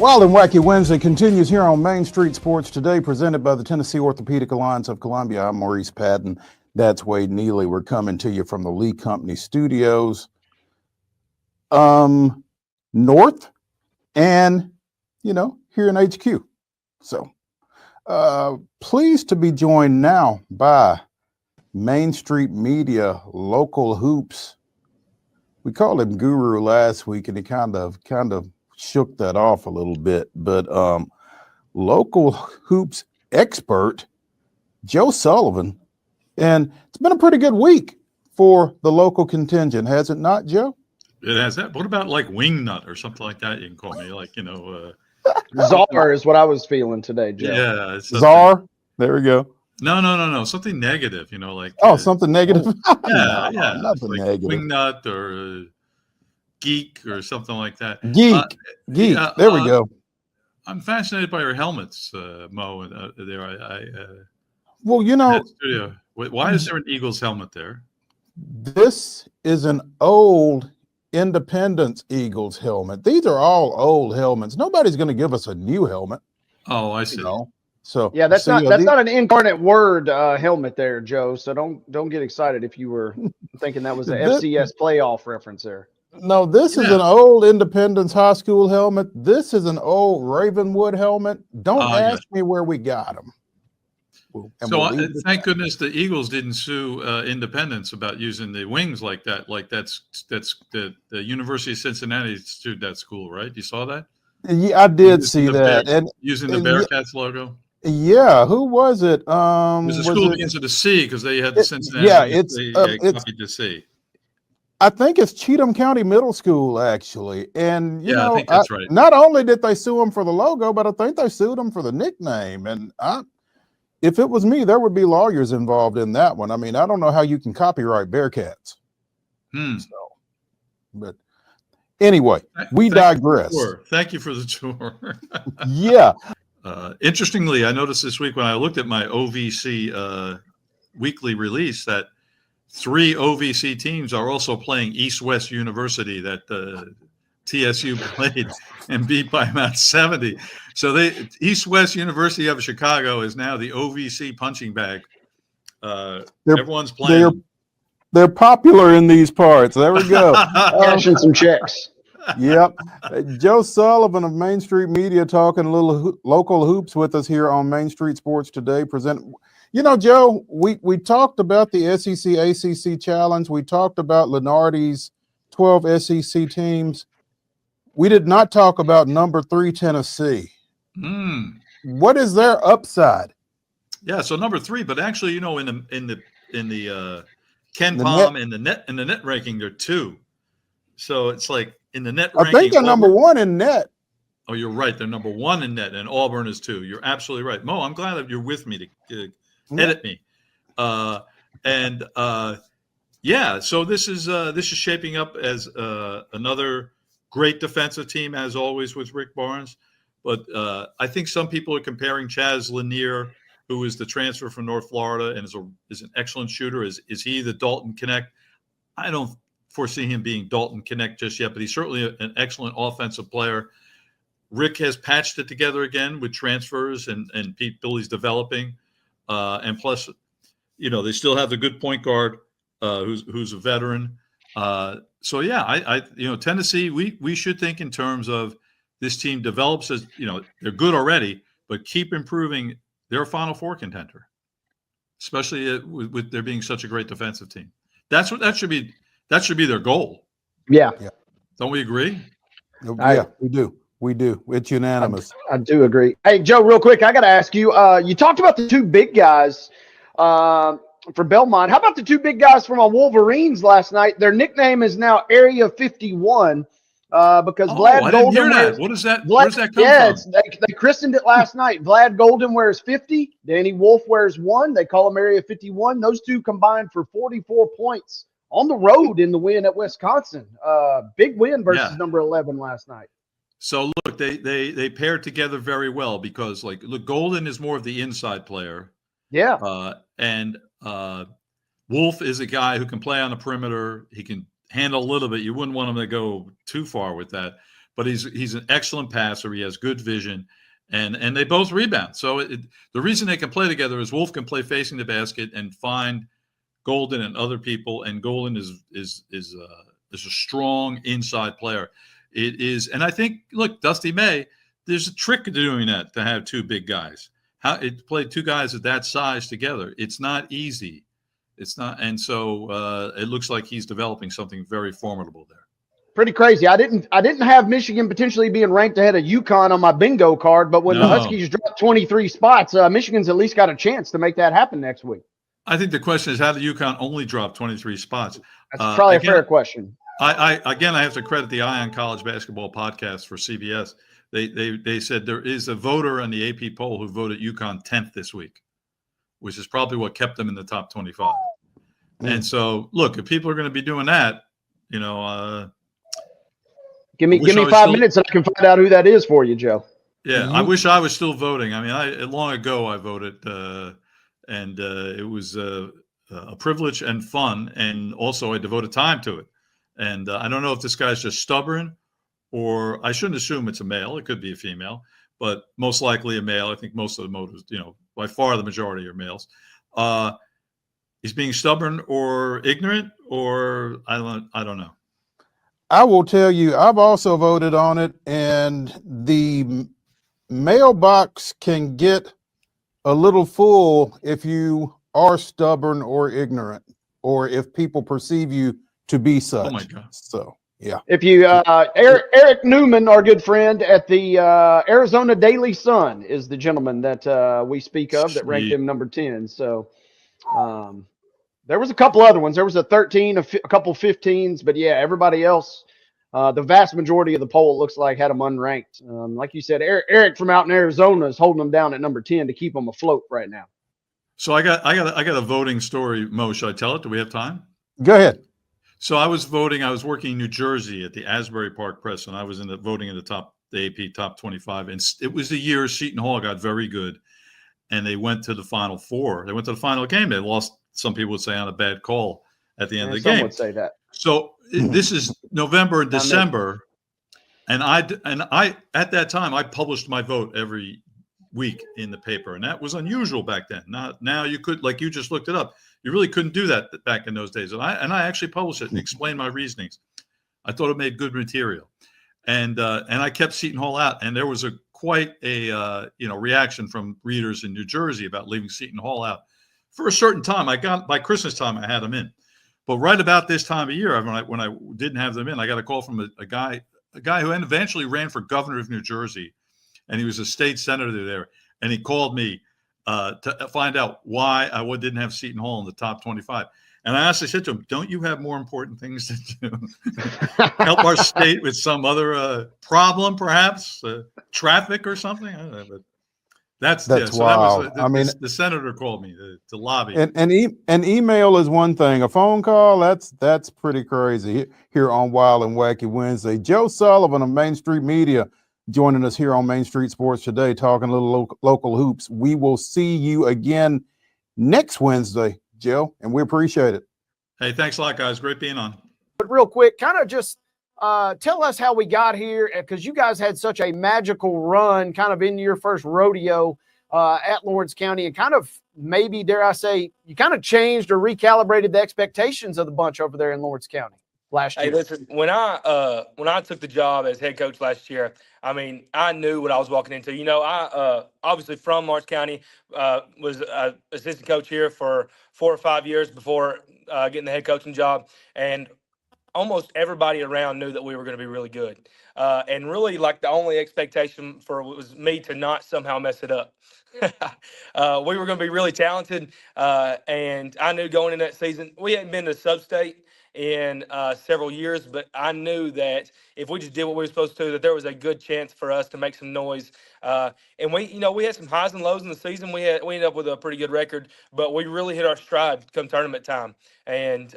Wild and Wacky Wednesday continues here on Main Street Sports Today, presented by the Tennessee Orthopedic Alliance of Columbia. I'm Maurice Patton. That's Wade Neely. We're coming to you from the Lee Company Studios, north and, here in HQ. So, pleased to be joined now by Main Street Media Local Hoops. We called him Guru last week, and he kind of shook that off a little bit, but Local Hoops expert Joe Sullivan. And it's been a pretty good week for the local contingent, has it not, Joe? It has that. What about like Wingnut or something like that? You can call me Czar is what I was feeling today, Joe. Yeah. Czar. There we go. No. Something negative, something negative. Yeah. Nothing like negative. Wingnut or Geek or something like that. Geek. There we go. I'm fascinated by your helmets, Mo. Well, studio. Why is there an Eagles helmet there? This is an old Independence Eagles helmet. These are all old helmets. Nobody's going to give us a new helmet. Oh, I see. So yeah, that's not an incarnate word helmet there, Joe. So don't get excited if you were thinking that was an FCS playoff reference there. No, this is an old Independence High School helmet. This is an old Ravenwood helmet. Don't ask me where we got them. Thank goodness the Eagles didn't sue Independence about using the wings like that. Like that's the University of Cincinnati sued that school, right? You saw that? Yeah, I did see that. And using the Bearcats logo. Yeah, who was it? It was a school begins with a C because they had the Cincinnati. It's copied the C. I think it's Cheatham County Middle School, actually. And I think that's right. Not only did they sue them for the logo, but I think they sued them for the nickname. And if it was me, there would be lawyers involved in that one. I mean, I don't know how you can copyright Bearcats. But anyway, we digress. Thank you for the tour. Yeah. Interestingly, I noticed this week when I looked at my OVC weekly release that 3 OVC teams are also playing East-West University that TSU played and beat by about 70. So East-West University of Chicago is now the OVC punching bag. Everyone's playing. They're popular in these parts. There we go. Cashing some checks. Yep. Joe Sullivan of Main Street Media talking a little local hoops with us here on Main Street Sports Today. Joe, we talked about the SEC ACC Challenge. We talked about Lenardi's 12 SEC teams. We did not talk about number 3 Tennessee. What is their upside? Yeah, so number 3, but actually, in the Ken Palm and the net ranking, they're 2. So it's like in the net ranking. I think they're number 1 in net. Oh, you're right. They're number 1 in net, and Auburn is 2. You're absolutely right, Mo. I'm glad that you're with me to edit me. So this is shaping up as another great defensive team, as always with Rick Barnes. But I think some people are comparing Chaz Lanier, who is the transfer from North Florida and is an excellent shooter. Is he the Dalton Connect? I don't foresee him being Dalton Connect just yet, but he's certainly an excellent offensive player. Rick has patched it together again with transfers and Pete Billy's developing. And plus, they still have the good point guard who's a veteran. Tennessee, we should think in terms of this team develops as, they're good already, but keep improving. They're a Final Four contender, especially with there being such a great defensive team. That should be their goal. Yeah. Don't we agree? Yeah, we do. We do. It's unanimous. I do agree. Hey, Joe, real quick, I got to ask you, you talked about the 2 big guys for Belmont. How about the 2 big guys from our Wolverines last night? Their nickname is now Area 51 because Vlad Golden wears, what is that? Where does that come from? They christened it last night. Vlad Golden wears 50. Danny Wolf wears 1. They call him Area 51. Those 2 combined for 44 points on the road in the win at Wisconsin. Big win versus number 11 last night. So look, they paired together very well because Golden is more of the inside player. Yeah. And Wolf is a guy who can play on the perimeter. He can handle a little bit. You wouldn't want him to go too far with that. but he's an excellent passer. He has good vision, and they both rebound. So the reason they can play together is Wolf can play facing the basket and find Golden and other people, and Golden is a strong inside player. It is, and I think, look, Dusty May, there's a trick to doing that, to have two big guys. How it played two guys at that size together. It's not easy. It's not, and so it looks like he's developing something very formidable there. Pretty crazy. I didn't have Michigan potentially being ranked ahead of UConn on my bingo card, but when the Huskies dropped 23 spots, Michigan's at least got a chance to make that happen next week. I think the question is, how did UConn only drop 23 spots? That's probably a fair question. I have to credit the Eye on College Basketball podcast for CBS. They said there is a voter on the AP poll who voted UConn 10th this week, which is probably what kept them in the top 25. And so, look, if people are going to be doing that, you know, give me 5 minutes and I can find out who that is for you, Joe. Yeah, I wish I was still voting. I mean, long ago I voted, and it was a privilege and fun, and also I devoted time to it. And I don't know if this guy's just stubborn, or I shouldn't assume it's a male. It could be a female, but most likely a male. I think most of the motives, you know, by far the majority are males. He's being stubborn or ignorant, or I don't know. I will tell you, I've also voted on it, and the mailbox can get a little full if you are stubborn or ignorant, or if people perceive you to be such. Oh my God. So, yeah. If you, Eric Newman, our good friend at the Arizona Daily Sun, is the gentleman that we speak of that ranked him number 10. So there was a couple other ones. There was a 13, a couple 15s, but yeah, everybody else, the vast majority of the poll, it looks like, had them unranked. Like you said, Eric from out in Arizona is holding them down at number 10 to keep them afloat right now. So I got a voting story. Mo, should I tell it? Do we have time? Go ahead. So I was voting. I was working in New Jersey at the Asbury Park Press, and I was voting in the AP top 25. And it was the year Seton Hall got very good, and they went to the Final Four. They went to the final game. They lost, some people would say, on a bad call at the end of the game. Some would say that. So this is November and December, and I at that time I published my vote every week in the paper, and that was unusual back then. Now you could, like you just looked it up, you really couldn't do that back in those days. And I actually published it and explained my reasonings. I thought it made good material, and I kept Seton Hall out, and there was quite a reaction from readers in New Jersey about leaving Seton Hall out for a certain time. By Christmas time I had them in, but right about this time of year, when I didn't have them in, I got a call from a guy who eventually ran for governor of New Jersey, and he was a state senator there, and he called me to find out why I didn't have Seton Hall in the top 25. And I honestly said to him, don't you have more important things to do? Help our state with some other problem, perhaps? Traffic or something? I don't know, but that's wild. So that was, the senator called me to lobby. And email is one thing. A phone call, that's pretty crazy here on Wild and Wacky Wednesday. Joe Sullivan of Main Street Media joining us here on Main Street Sports today, talking a little local hoops. We will see you again next Wednesday, Joe, and we appreciate it. Hey, thanks a lot, guys. Great being on. But real quick, kind of just tell us how we got here, because you guys had such a magical run kind of in your first rodeo at Lawrence County, and kind of, maybe, dare I say, you kind of changed or recalibrated the expectations of the bunch over there in Lawrence County last year. Hey, listen, when I took the job as head coach last year, I mean, I knew what I was walking into. You know, I obviously from Lawrence County, was assistant coach here for 4 or 5 years before getting the head coaching job, and almost everybody around knew that we were going to be really good. And really, like, the only expectation was me to not somehow mess it up. We were going to be really talented, and I knew going in that season, we hadn't been to sub-state in several years, but I knew that if we just did what we were supposed to, that there was a good chance for us to make some noise. And we had some highs and lows in the season. We ended up with a pretty good record, but we really hit our stride come tournament time. And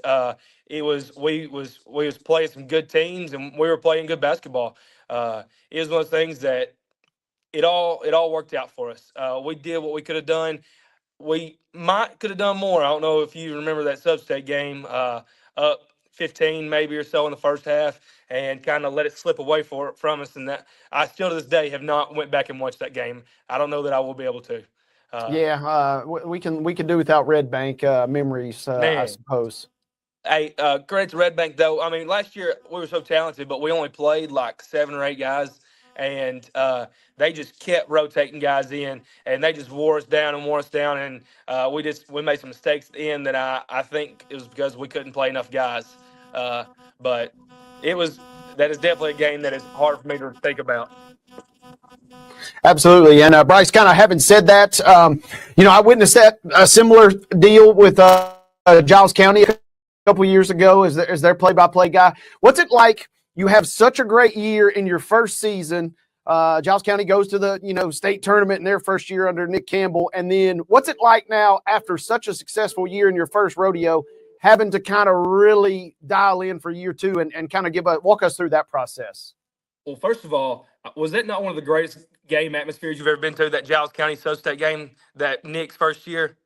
we was playing some good teams, and we were playing good basketball. It was one of those things that it all worked out for us. We did what we could have done. We could have done more. I don't know if you remember that sub-state game. 15 maybe or so in the first half, and kind of let it slip away from us. And that I still to this day have not went back and watched that game. I don't know that I will be able to. We can do without Red Bank memories, I Man. suppose. Hey, credit to Red Bank, though. I mean, last year we were so talented, but we only played like 7 or 8 guys, and they just kept rotating guys in, and they just wore us down, and we made some mistakes at the end that I think it was because we couldn't play enough guys. But that is definitely a game that is hard for me to think about. Absolutely. And Bryce, kind of having said that, I witnessed a similar deal with Giles County a couple years ago as their play-by-play guy. What's it like? You have such a great year in your first season. Giles County goes to the state tournament in their first year under Nick Campbell. And then what's it like now after such a successful year in your first rodeo, having to kind of really dial in for year 2 and kind of walk us through that process? Well, first of all, was that not one of the greatest game atmospheres you've ever been to, that Giles County Sioux State game, that Nick's first year?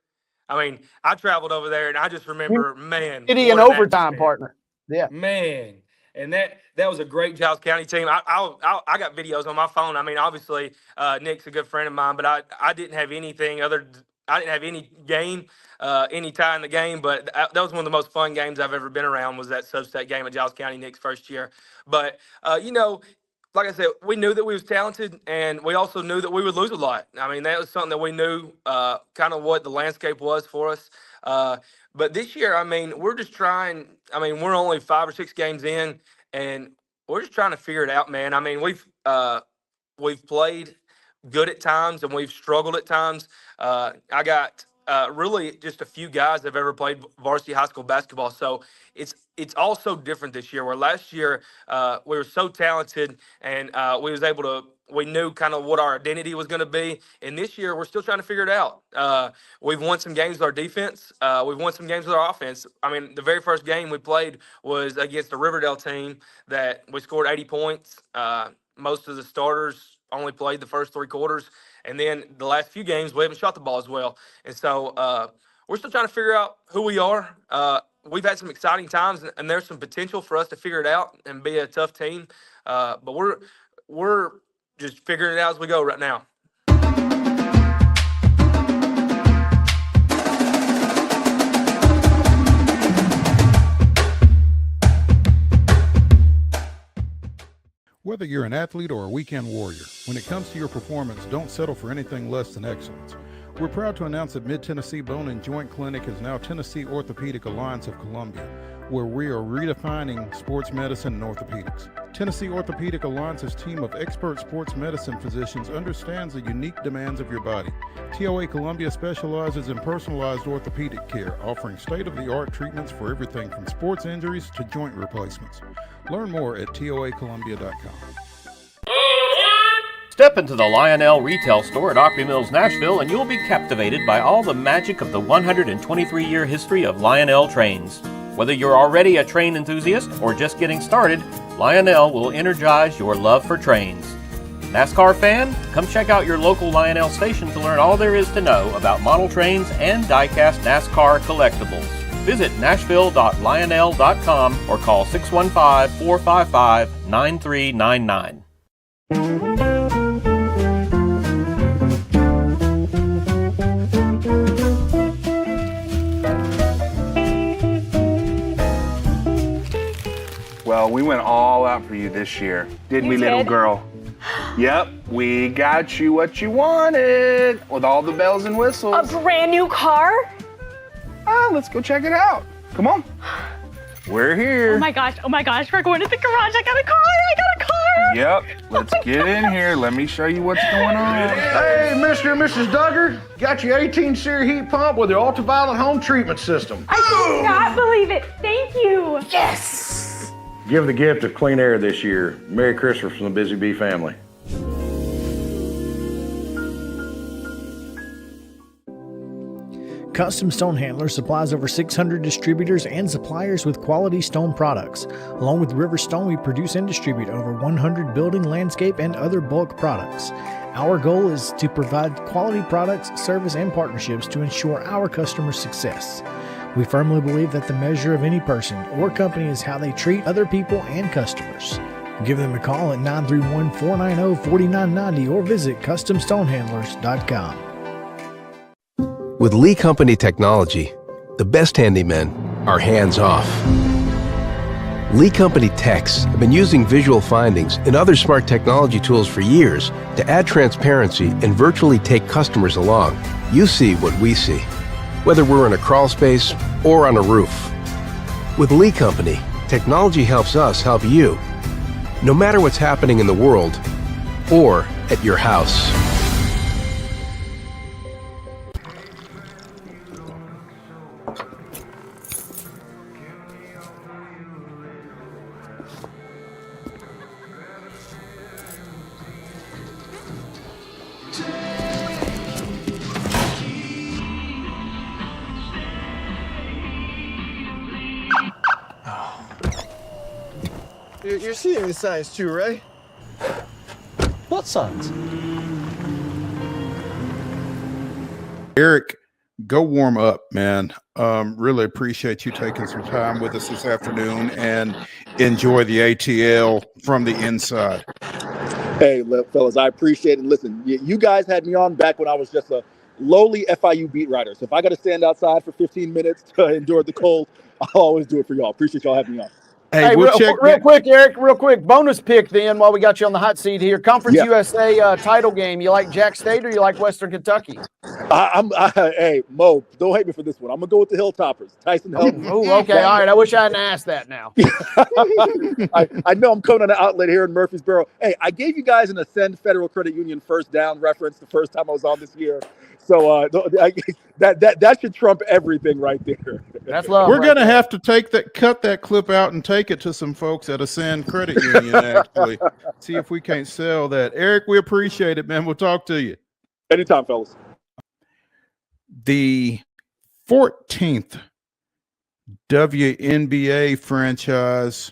I mean, I traveled over there, and I just remember, man. City and overtime partner. Yeah. Man. And that was a great Giles County team. I got videos on my phone. I mean, obviously, Nick's a good friend of mine, but I didn't have anything I didn't have any game, any tie in the game, but that was one of the most fun games I've ever been around, was that Sioux State game at Giles County Nick's first year. But, like I said, we knew that we was talented, and we also knew that we would lose a lot. I mean, that was something that we knew kind of what the landscape was for us. But this year, I mean, we're just trying. I mean, we're only 5 or 6 games in, and we're just trying to figure it out, man. I mean, we've played good at times, and we've struggled at times. I got really just a few guys that have ever played varsity high school basketball, so it's all so different this year. Where last year we were so talented, and we knew kind of what our identity was going to be. And this year we're still trying to figure it out. We've won some games with our defense. We've won some games with our offense. I mean, the very first game we played was against the Riverdale team that we scored 80 points. Most of the starters only played the first 3 quarters. And then the last few games, we haven't shot the ball as well. And so we're still trying to figure out who we are. We've had some exciting times, and there's some potential for us to figure it out and be a tough team. But we're just figuring it out as we go right now. Whether you're an athlete or a weekend warrior, when it comes to your performance, don't settle for anything less than excellence. We're proud to announce that Mid-Tennessee Bone and Joint Clinic is now Tennessee Orthopedic Alliance of Columbia, where we are redefining sports medicine and orthopedics. Tennessee Orthopedic Alliance's team of expert sports medicine physicians understands the unique demands of your body. TOA Columbia specializes in personalized orthopedic care, offering state-of-the-art treatments for everything from sports injuries to joint replacements. Learn more at toacolumbia.com. Step into the Lionel retail store at Opry Mills, Nashville, and you'll be captivated by all the magic of the 123-year history of Lionel trains. Whether you're already a train enthusiast or just getting started, Lionel will energize your love for trains. NASCAR fan? Come check out your local Lionel station to learn all there is to know about model trains and die-cast NASCAR collectibles. Visit nashville.lionel.com or call 615-455-9399. Well, we went all out for you this year, didn't we, little girl? Yep, we got you what you wanted with all the bells and whistles. A brand new car? Let's go check it out. Come on. We're here. Oh my gosh, we're going to the garage. I got a car. Yep, let's get in here. Let me show you what's going on. Hey, Mr. and Mrs. Duggar, got your 18 SEER heat pump with your ultraviolet home treatment system. I cannot believe it. Thank you. Yes! Give the gift of clean air this year. Merry Christmas from the Busy Bee family. Custom Stone Handler supplies over 600 distributors and suppliers with quality stone products. Along with River Stone, we produce and distribute over 100 building, landscape, and other bulk products. Our goal is to provide quality products, service, and partnerships to ensure our customers' success. We firmly believe that the measure of any person or company is how they treat other people and customers. Give them a call at 931-490-4990 or visit CustomStonehandlers.com. With Lee Company technology, the best handymen are hands-off. Lee Company techs have been using visual findings and other smart technology tools for years to add transparency and virtually take customers along. You see what we see, whether we're in a crawl space or on a roof. With Lee Company, technology helps us help you, no matter what's happening in the world or at your house. You're seeing the signs too, right? What signs? Eric, go warm up, man. Really appreciate you taking some time with us this afternoon and enjoy the ATL from the inside. Hey, fellas, I appreciate it. Listen, you guys had me on back when I was just a lowly FIU beat writer. So if I got to stand outside for 15 minutes to endure the cold, I'll always do it for y'all. Appreciate y'all having me on. Hey, real quick, Eric, real quick. Bonus pick then while we got you on the hot seat here. Conference USA title game. You like Jack State or you like Western Kentucky? Hey, Mo, don't hate me for this one. I'm going to go with the Hilltoppers. Tyson Helton. Oh, okay. All right. I wish I hadn't asked that now. I know I'm coming on an outlet here in Murfreesboro. Hey, I gave you guys an Ascend Federal Credit Union first down reference the first time I was on this year. So that should trump everything right there. That's love. We're going to have to cut that clip out and take it to some folks at Ascend Credit Union, actually. See if we can't sell that. Eric, we appreciate it, man. We'll talk to you. Anytime, fellas. The 14th WNBA franchise,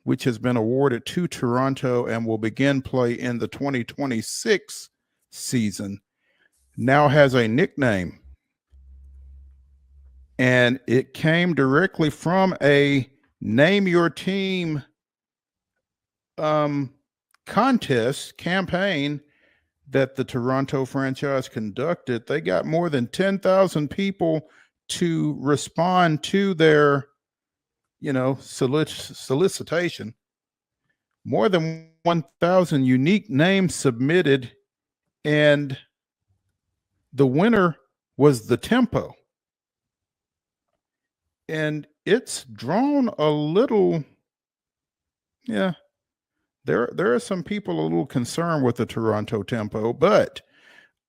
which has been awarded to Toronto and will begin play in the 2026 season, now has a nickname. And it came directly from a Name Your Team contest campaign that the Toronto franchise conducted. They got more than 10,000 people to respond to their, solicitation. More than 1,000 unique names submitted, and the winner was the Tempo. And it's drawn a little, there are some people a little concerned with the Toronto Tempo, but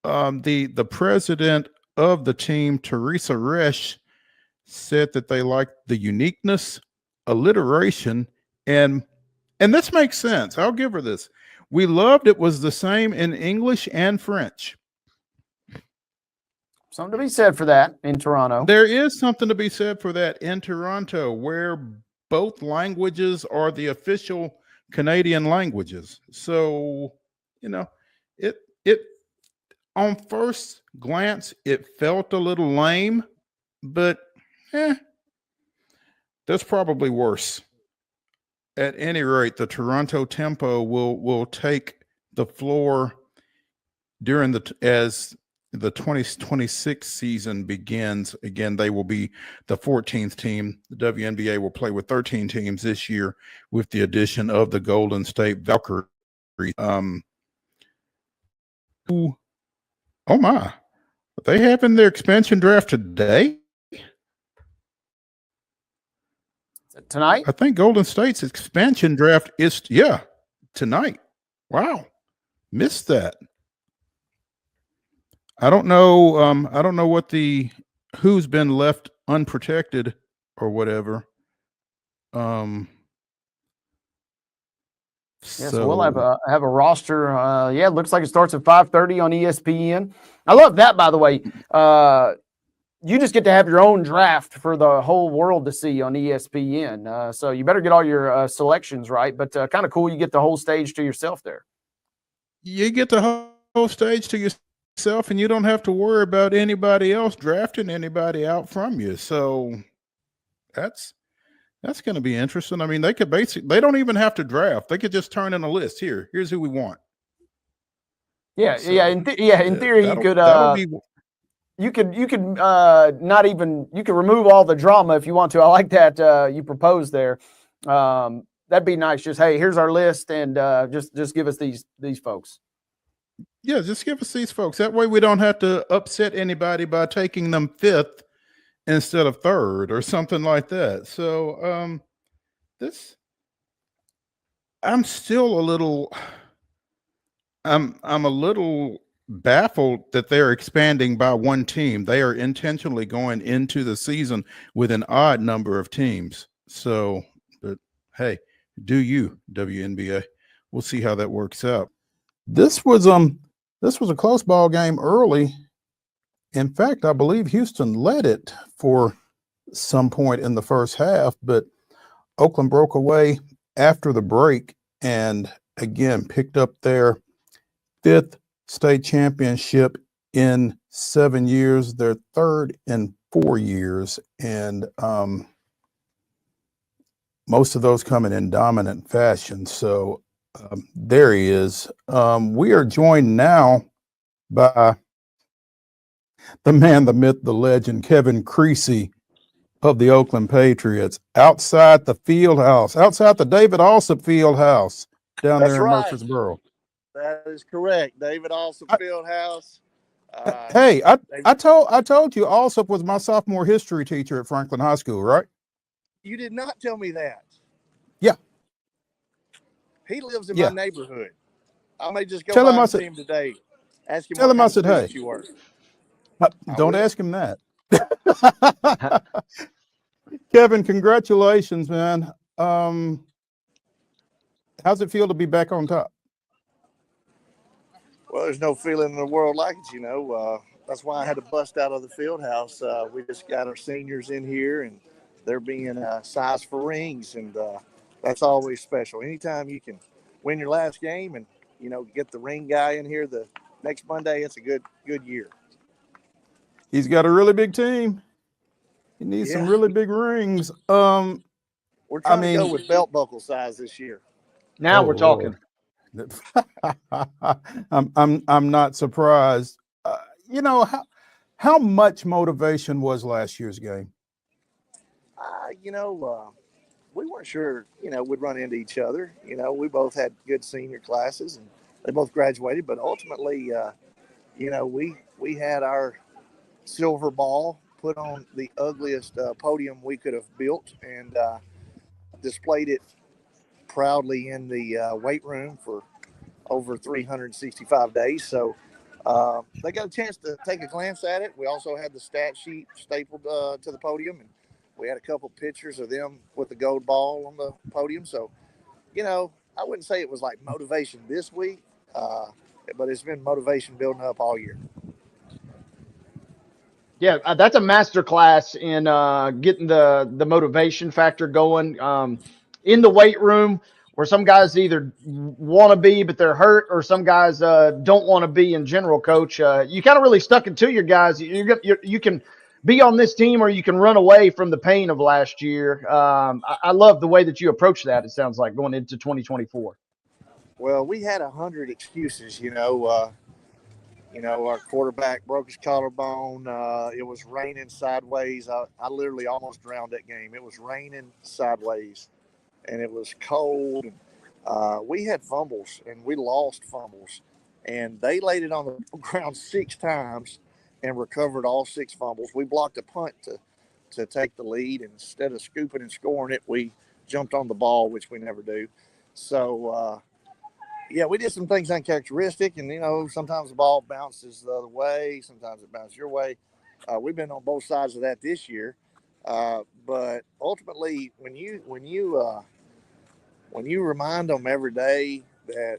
the president of the team, Teresa Resch, said that they liked the uniqueness, alliteration, and this makes sense. I'll give her this. We loved it was the same in English and French. Something to be said for that in Toronto. There is something to be said for that in Toronto, where both languages are the official Canadian languages. So, it on first glance, it felt a little lame, but that's probably worse. At any rate, the Toronto Tempo will take the floor during as the 2026 season begins. Again, they will be the 14th team. The WNBA will play with 13 teams this year with the addition of the Golden State Valkyrie. Oh my, they having their expansion draft today? Tonight? I think Golden State's expansion draft is, tonight. Wow. Missed that. I don't know. I don't know who's been left unprotected or whatever. So we'll have a roster. It looks like it starts at 5:30 on ESPN. I love that, by the way. You just get to have your own draft for the whole world to see on ESPN. So you better get all your selections right. But kind of cool, you get the whole stage to yourself there. You get the whole stage to yourself, and you don't have to worry about anybody else drafting anybody out from you. So that's going to be interesting. I mean, they don't even have to draft. They could just turn in a list. Here's who we want. Yeah, So, in theory, you could not even, you could remove all the drama if you want to. I like that you proposed there. That'd be nice. Just, hey, here's our list, and just give us these folks. Yeah, just give us these folks. That way we don't have to upset anybody by taking them 5th instead of 3rd or something like that. So I'm still a little I'm a little baffled that they're expanding by one team. They are intentionally going into the season with an odd number of teams. So, but hey, do you, WNBA? We'll see how that works out. This was a close ball game early. In fact, I believe Houston led it for some point in the first half, but Oakland broke away after the break and again picked up their 5th state championship in 7 years, their 3rd in 4 years, and most of those coming in dominant fashion. So there he is. We are joined now by the man, the myth, the legend, Kevin Creasy of the Oakland Patriots, outside the field house, outside the David Alsop field house down there in Murfreesboro. That is correct. David Alsop field house. Hey, I told you Alsop was my sophomore history teacher at Franklin High School, right? You did not tell me that. Yeah. He lives in my neighborhood. I may just go tell by him and see him today. Ask him tell what him I said, hey. You were. Don't ask him that. Kevin, congratulations, man. How's it feel to be back on top? Well, there's no feeling in the world like it, you know. That's why I had to bust out of the field house. We just got our seniors in here, and they're being sized for rings, and that's always special. Anytime you can win your last game and, you know, get the ring guy in here the next Monday, it's a good year. He's got a really big team. He needs some really big rings. We're trying to go with belt buckle size this year. Now we're talking. I'm not surprised. You know, how much motivation was last year's game? You know, we weren't sure, you know, we'd run into each other. You know, we both had good senior classes and they both graduated, but ultimately, you know, we had our silver ball put on the ugliest podium we could have built and displayed it proudly in the weight room for over 365 days. So they got a chance to take a glance at it. We also had the stat sheet stapled to the podium, and we had a couple pictures of them with the gold ball on the podium. So, you know, I wouldn't say it was like motivation this week, but it's been motivation building up all year. Yeah, that's a master class in getting the motivation factor going in the weight room, where some guys either want to be but they're hurt, or some guys don't want to be in general. Coach, you kind of really stuck it to your guys. You can be on this team, or you can run away from the pain of last year. I love the way that you approach that. It sounds like going into 2024. Well, we had 100 excuses, you know. Our quarterback broke his collarbone. It was raining sideways. I literally almost drowned that game. It was raining sideways, and it was cold. We had fumbles, and we lost fumbles. And they laid it on the ground 6 times and recovered all 6 fumbles. We blocked a punt to take the lead. And instead of scooping and scoring it, we jumped on the ball, which we never do. So, yeah, we did some things uncharacteristic, and, you know, sometimes the ball bounces the other way. Sometimes it bounces your way. We've been on both sides of that this year. But ultimately, when you remind them every day that,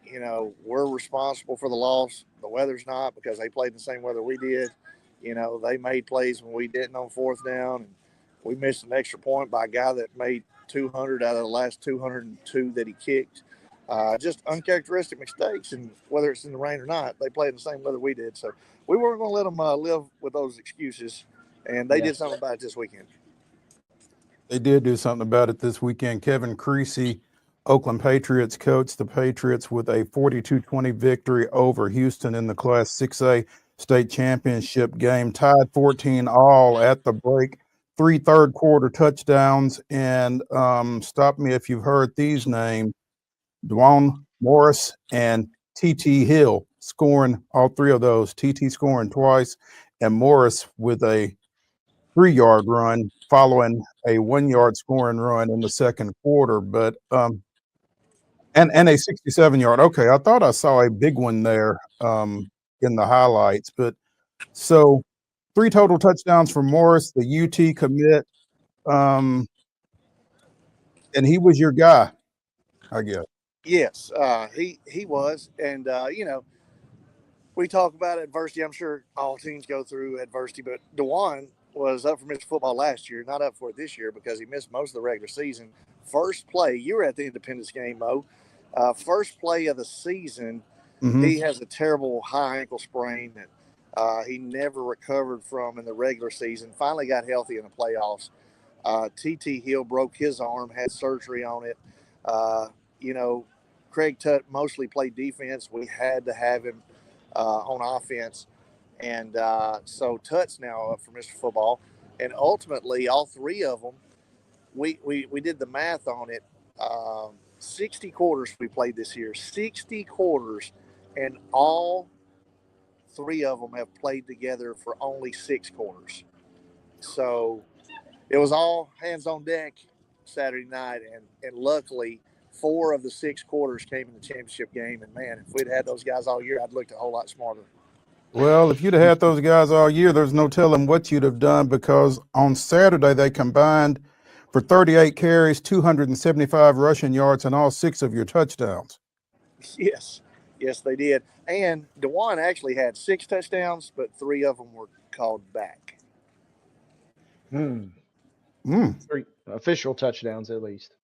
you know, we're responsible for the loss, the weather's not, because they played in the same weather we did. You know, they made plays when we didn't on 4th down, and we missed an extra point by a guy that made 200 out of the last 202 that he kicked. Just uncharacteristic mistakes, and whether it's in the rain or not, they played in the same weather we did. So we weren't going to let them live with those excuses, and they did something about it this weekend. They did do something about it this weekend. Kevin Creasy, Oakland Patriots coach, the Patriots with a 42-20 victory over Houston in the Class 6A state championship game, tied 14 all at the break, 3 third-quarter touchdowns, and stop me if you've heard these names, Dwan Morris and T.T. Hill scoring all 3 of those, T.T. scoring twice, and Morris with a 3-yard run following a 1-yard scoring run in the second quarter, but and a 67-yard. Okay, I thought I saw a big one there in the highlights, but so 3 total touchdowns for Morris, the UT commit, and he was your guy, I guess. Yes, he was, and you know, we talk about adversity. I'm sure all teams go through adversity, but DeJuan was up for Mr. Football last year, not up for it this year because he missed most of the regular season. First play, you were at the Independence game, Mo. First play of the season, he has a terrible high ankle sprain that he never recovered from in the regular season. Finally got healthy in the playoffs. T.T. Hill broke his arm, had surgery on it. You know, Craig Tutt mostly played defense. We had to have him on offense. And so Tutt's now up for Mr. Football. And ultimately, all 3 of them, we did the math on it. 60 quarters we played this year, 60 quarters, and all 3 of them have played together for only 6 quarters. So it was all hands on deck Saturday night, and luckily 4 of the 6 quarters came in the championship game. And man, if we'd had those guys all year, I'd looked a whole lot smarter. Well, if you'd have had those guys all year, there's no telling what you'd have done, because on Saturday they combined for 38 carries, 275 rushing yards, and all 6 of your touchdowns. Yes, they did. And DeJuan actually had 6 touchdowns, but 3 of them were called back. 3 official touchdowns at least.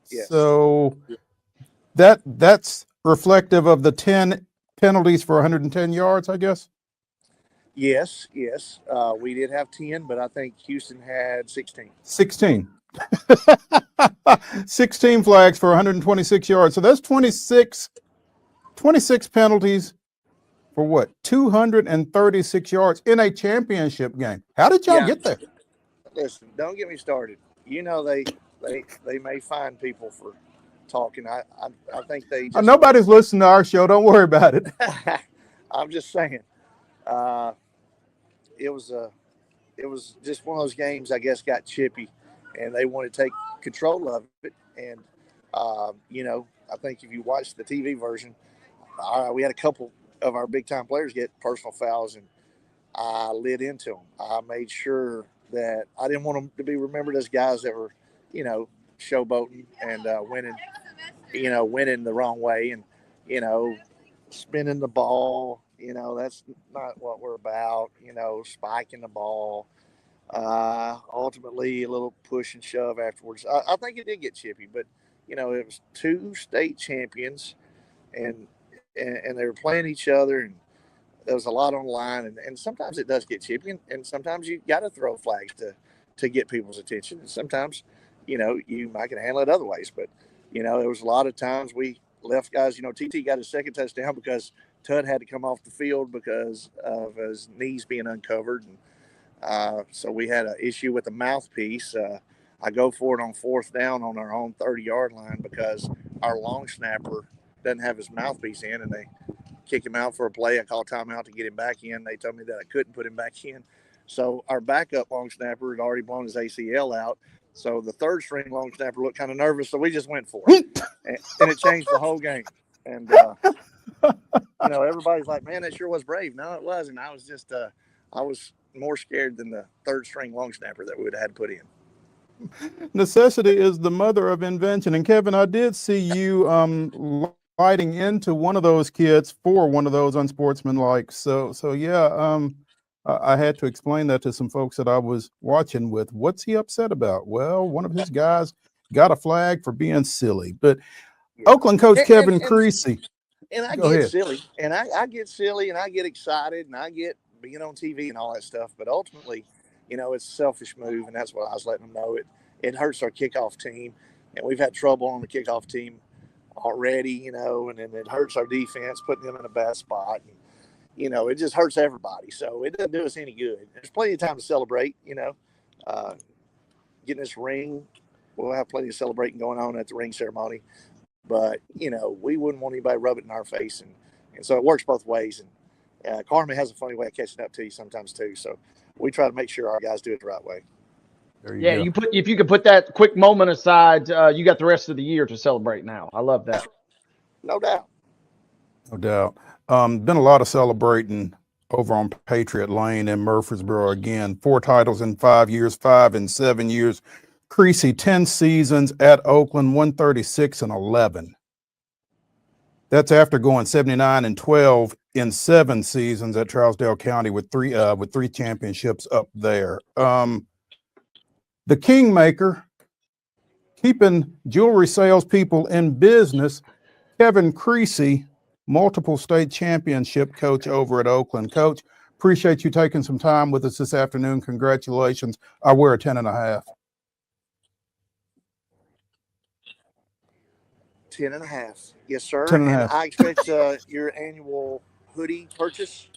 Yes. So that's reflective of the 10 penalties for 110 yards, I guess. Yes. We did have 10, but I think Houston had 16. 16. 16 flags for 126 yards. So that's 26 penalties for what? 236 yards in a championship game. How did y'all get there? Listen, don't get me started. You know, they may find people for talking. I think they just, nobody's listening to our show. Don't worry about it. I'm just saying. It was just one of those games, I guess, got chippy, and they wanted to take control of it. And you know, I think if you watch the TV version, we had a couple of our big time players get personal fouls, and I lit into them. I made sure that I didn't want them to be remembered as guys that were, you know, showboating and winning the wrong way, and, you know, spinning the ball. You know, that's not what we're about, you know, spiking the ball. Ultimately, a little push and shove afterwards. I think it did get chippy, but, you know, it was 2 state champions, and they were playing each other, and there was a lot on the line. And sometimes it does get chippy, and sometimes you got to throw flags to get people's attention. And sometimes, you know, you might can handle it other ways. But, you know, there was a lot of times we left guys. You know, TT got his second touchdown because Tutt had to come off the field because of his knees being uncovered. And so we had an issue with the mouthpiece. I go for it on 4th down on our own 30-yard line because our long snapper doesn't have his mouthpiece in, and they kick him out for a play. I call timeout to get him back in. They told me that I couldn't put him back in. So our backup long snapper had already blown his ACL out. So the 3rd string long snapper looked kind of nervous, so we just went for it. and it changed the whole game. And, you know, everybody's like, man, that sure was brave. No, it wasn't. I was just I was more scared than the 3rd string long snapper that we would have had to put in. Necessity is the mother of invention. And Kevin, I did see you lighting into one of those kids for one of those unsportsmanlike. So yeah, I had to explain that to some folks that I was watching with. What's he upset about? Well, one of his guys got a flag for being silly. But Oakland coach Kevin Creasy. And I get silly, and I get silly, and I get excited, and I get being on TV and all that stuff. But ultimately, you know, it's a selfish move, and that's what I was letting them know. it hurts our kickoff team. And we've had trouble on the kickoff team already, and then it hurts our defense, putting them in a bad spot. And, it just hurts everybody. So it doesn't do us any good. There's plenty of time to celebrate, getting this ring. We'll have plenty of celebrating going on at the ring ceremony. But, we wouldn't want anybody rubbing it in our face. And so it works both ways. And Carmen has a funny way of catching up to you sometimes too. So we try to make sure our guys do it the right way. Yeah, if you could put that quick moment aside, you got the rest of the year to celebrate now. I love that. No doubt. No doubt. Been a lot of celebrating over on Patriot Lane in Murfreesboro. Again, 4 titles in 5 years, 5 in 7 years. Creasy, 10 seasons at Oakland, 136-11. That's after going 79-12 in 7 seasons at Trousdale County with three championships up there. The Kingmaker, keeping jewelry salespeople in business, Kevin Creasy, multiple state championship coach over at Oakland. Coach, appreciate you taking some time with us this afternoon. Congratulations. I wear a 10.5. 10.5. Yes, sir. 10.5. And I expect your annual hoodie purchase.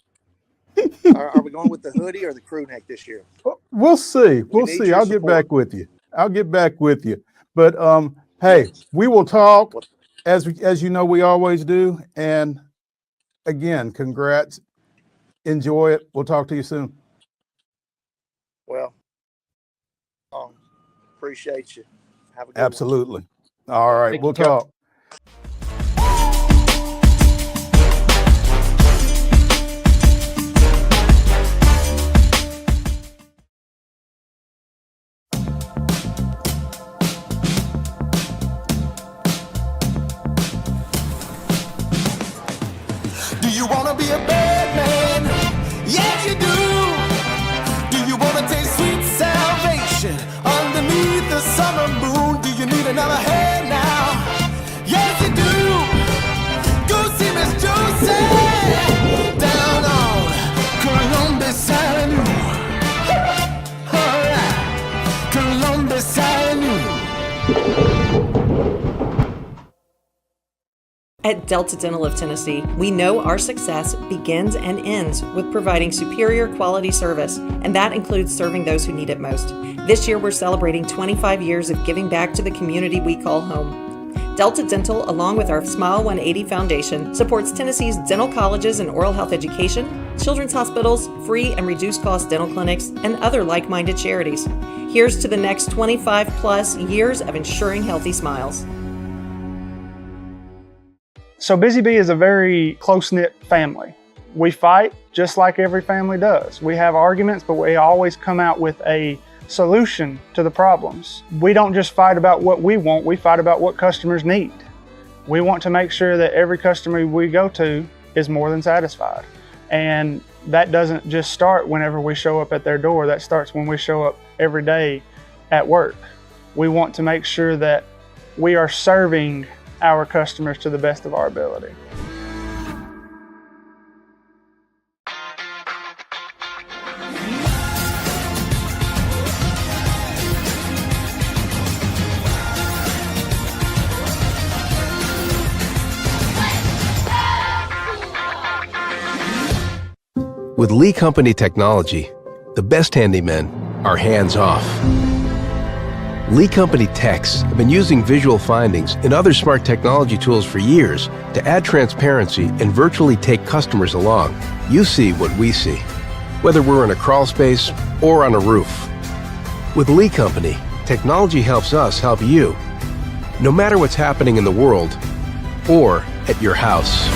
Are we going with the hoodie or the crew neck this year? We'll see. We'll see. I'll get back with you. But hey, we will talk as you know we always do. And again, congrats. Enjoy it. We'll talk to you soon. Well, appreciate you. Have a good Absolutely. One. All right, we'll talk. Do you want to be a bad man? Yes, you do. Do you want to taste sweet salvation underneath the summer moon? Do you need another hand now? Yes, you do. Go see Miss Josie down on Columbus Avenue. All right, Columbus Avenue. At Delta Dental of Tennessee, we know our success begins and ends with providing superior quality service, and that includes serving those who need it most. This year, we're celebrating 25 years of giving back to the community we call home. Delta Dental, along with our Smile 180 Foundation, supports Tennessee's dental colleges and oral health education, children's hospitals, free and reduced cost dental clinics, and other like-minded charities. Here's to the next 25 plus years of ensuring healthy smiles. So Busy Bee is a very close-knit family. We fight just like every family does. We have arguments, but we always come out with a solution to the problems. We don't just fight about what we want, we fight about what customers need. We want to make sure that every customer we go to is more than satisfied. And that doesn't just start whenever we show up at their door, that starts when we show up every day at work. We want to make sure that we are serving our customers to the best of our ability. With Lee Company technology, the best handymen are hands-off. Lee Company techs have been using visual findings and other smart technology tools for years to add transparency and virtually take customers along. You see what we see, whether we're in a crawl space or on a roof. With Lee Company, technology helps us help you, no matter what's happening in the world or at your house.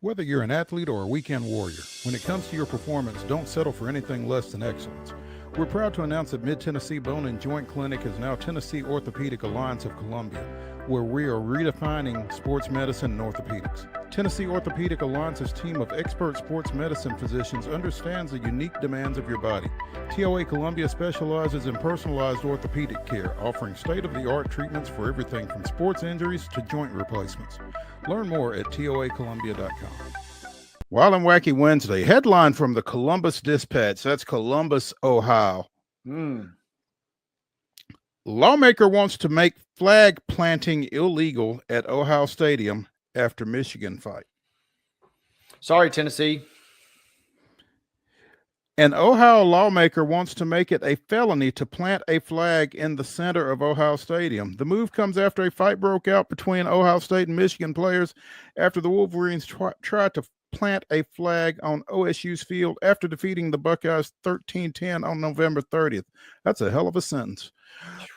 Whether you're an athlete or a weekend warrior, when it comes to your performance, don't settle for anything less than excellence. We're proud to announce that Mid-Tennessee Bone and Joint Clinic is now Tennessee Orthopedic Alliance of Columbia, where we are redefining sports medicine and orthopedics. Tennessee Orthopedic Alliance's team of expert sports medicine physicians understands the unique demands of your body. TOA Columbia specializes in personalized orthopedic care, offering state-of-the-art treatments for everything from sports injuries to joint replacements. Learn more at toacolumbia.com. Wild and Wacky Wednesday, headline from the Columbus Dispatch, that's Columbus, Ohio. Lawmaker wants to make flag planting illegal at Ohio Stadium after Michigan fight. Sorry, Tennessee. An Ohio lawmaker wants to make it a felony to plant a flag in the center of Ohio Stadium. The move comes after a fight broke out between Ohio State and Michigan players after the Wolverines tried to plant a flag on OSU's field after defeating the Buckeyes 13-10 on November 30th. That's a hell of a sentence.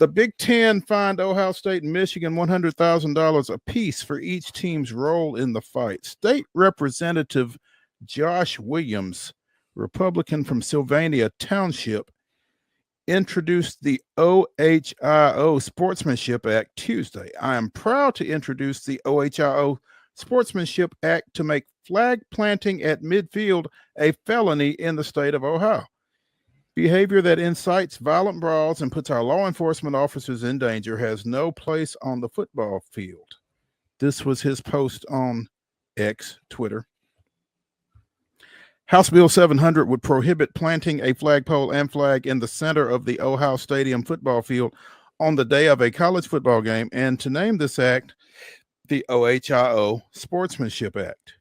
The Big Ten fined Ohio State and Michigan $100,000 apiece for each team's role in the fight. State Representative Josh Williams, Republican from Sylvania Township, introduced the OHIO Sportsmanship Act Tuesday. I am proud to introduce the OHIO Sportsmanship Act to make flag planting at midfield a felony in the state of Ohio. Behavior that incites violent brawls and puts our law enforcement officers in danger has no place on the football field. This was his post on X, Twitter. House Bill 700 would prohibit planting a flagpole and flag in the center of the Ohio Stadium football field on the day of a college football game, and to name this act the OHIO Sportsmanship Act.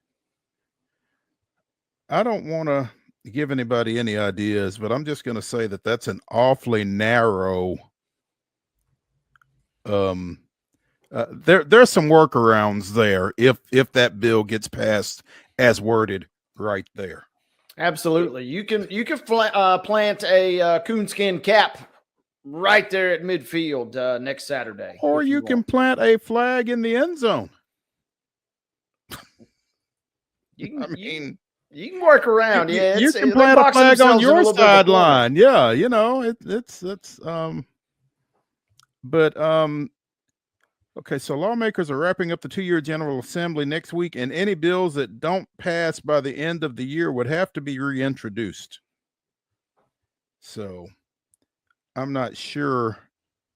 I don't want to give anybody any ideas, but I'm just going to say that that's an awfully narrow. There's some workarounds there if that bill gets passed as worded right there. Absolutely. You can plant a coonskin cap right there at midfield next Saturday. Or you can plant a flag in the end zone. You can work around. You can plant a flag on your sideline. Yeah, you know, okay, so lawmakers are wrapping up the 2-year General Assembly next week, and any bills that don't pass by the end of the year would have to be reintroduced. So I'm not sure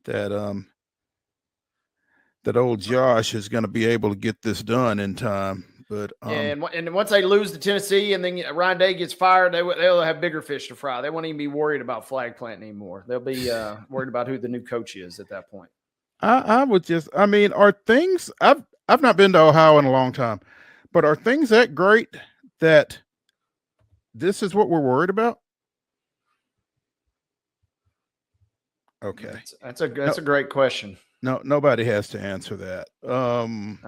that that old Josh is going to be able to get this done in time. But and once they lose to Tennessee and then Ryan Day gets fired, they'll have bigger fish to fry. They won't even be worried about flag planting anymore. They'll be worried about who the new coach is at that point. I would just, I mean, are things, I've not been to Ohio in a long time, but are things that great that this is what we're worried about? Okay. That's a great question. No, nobody has to answer that. I'm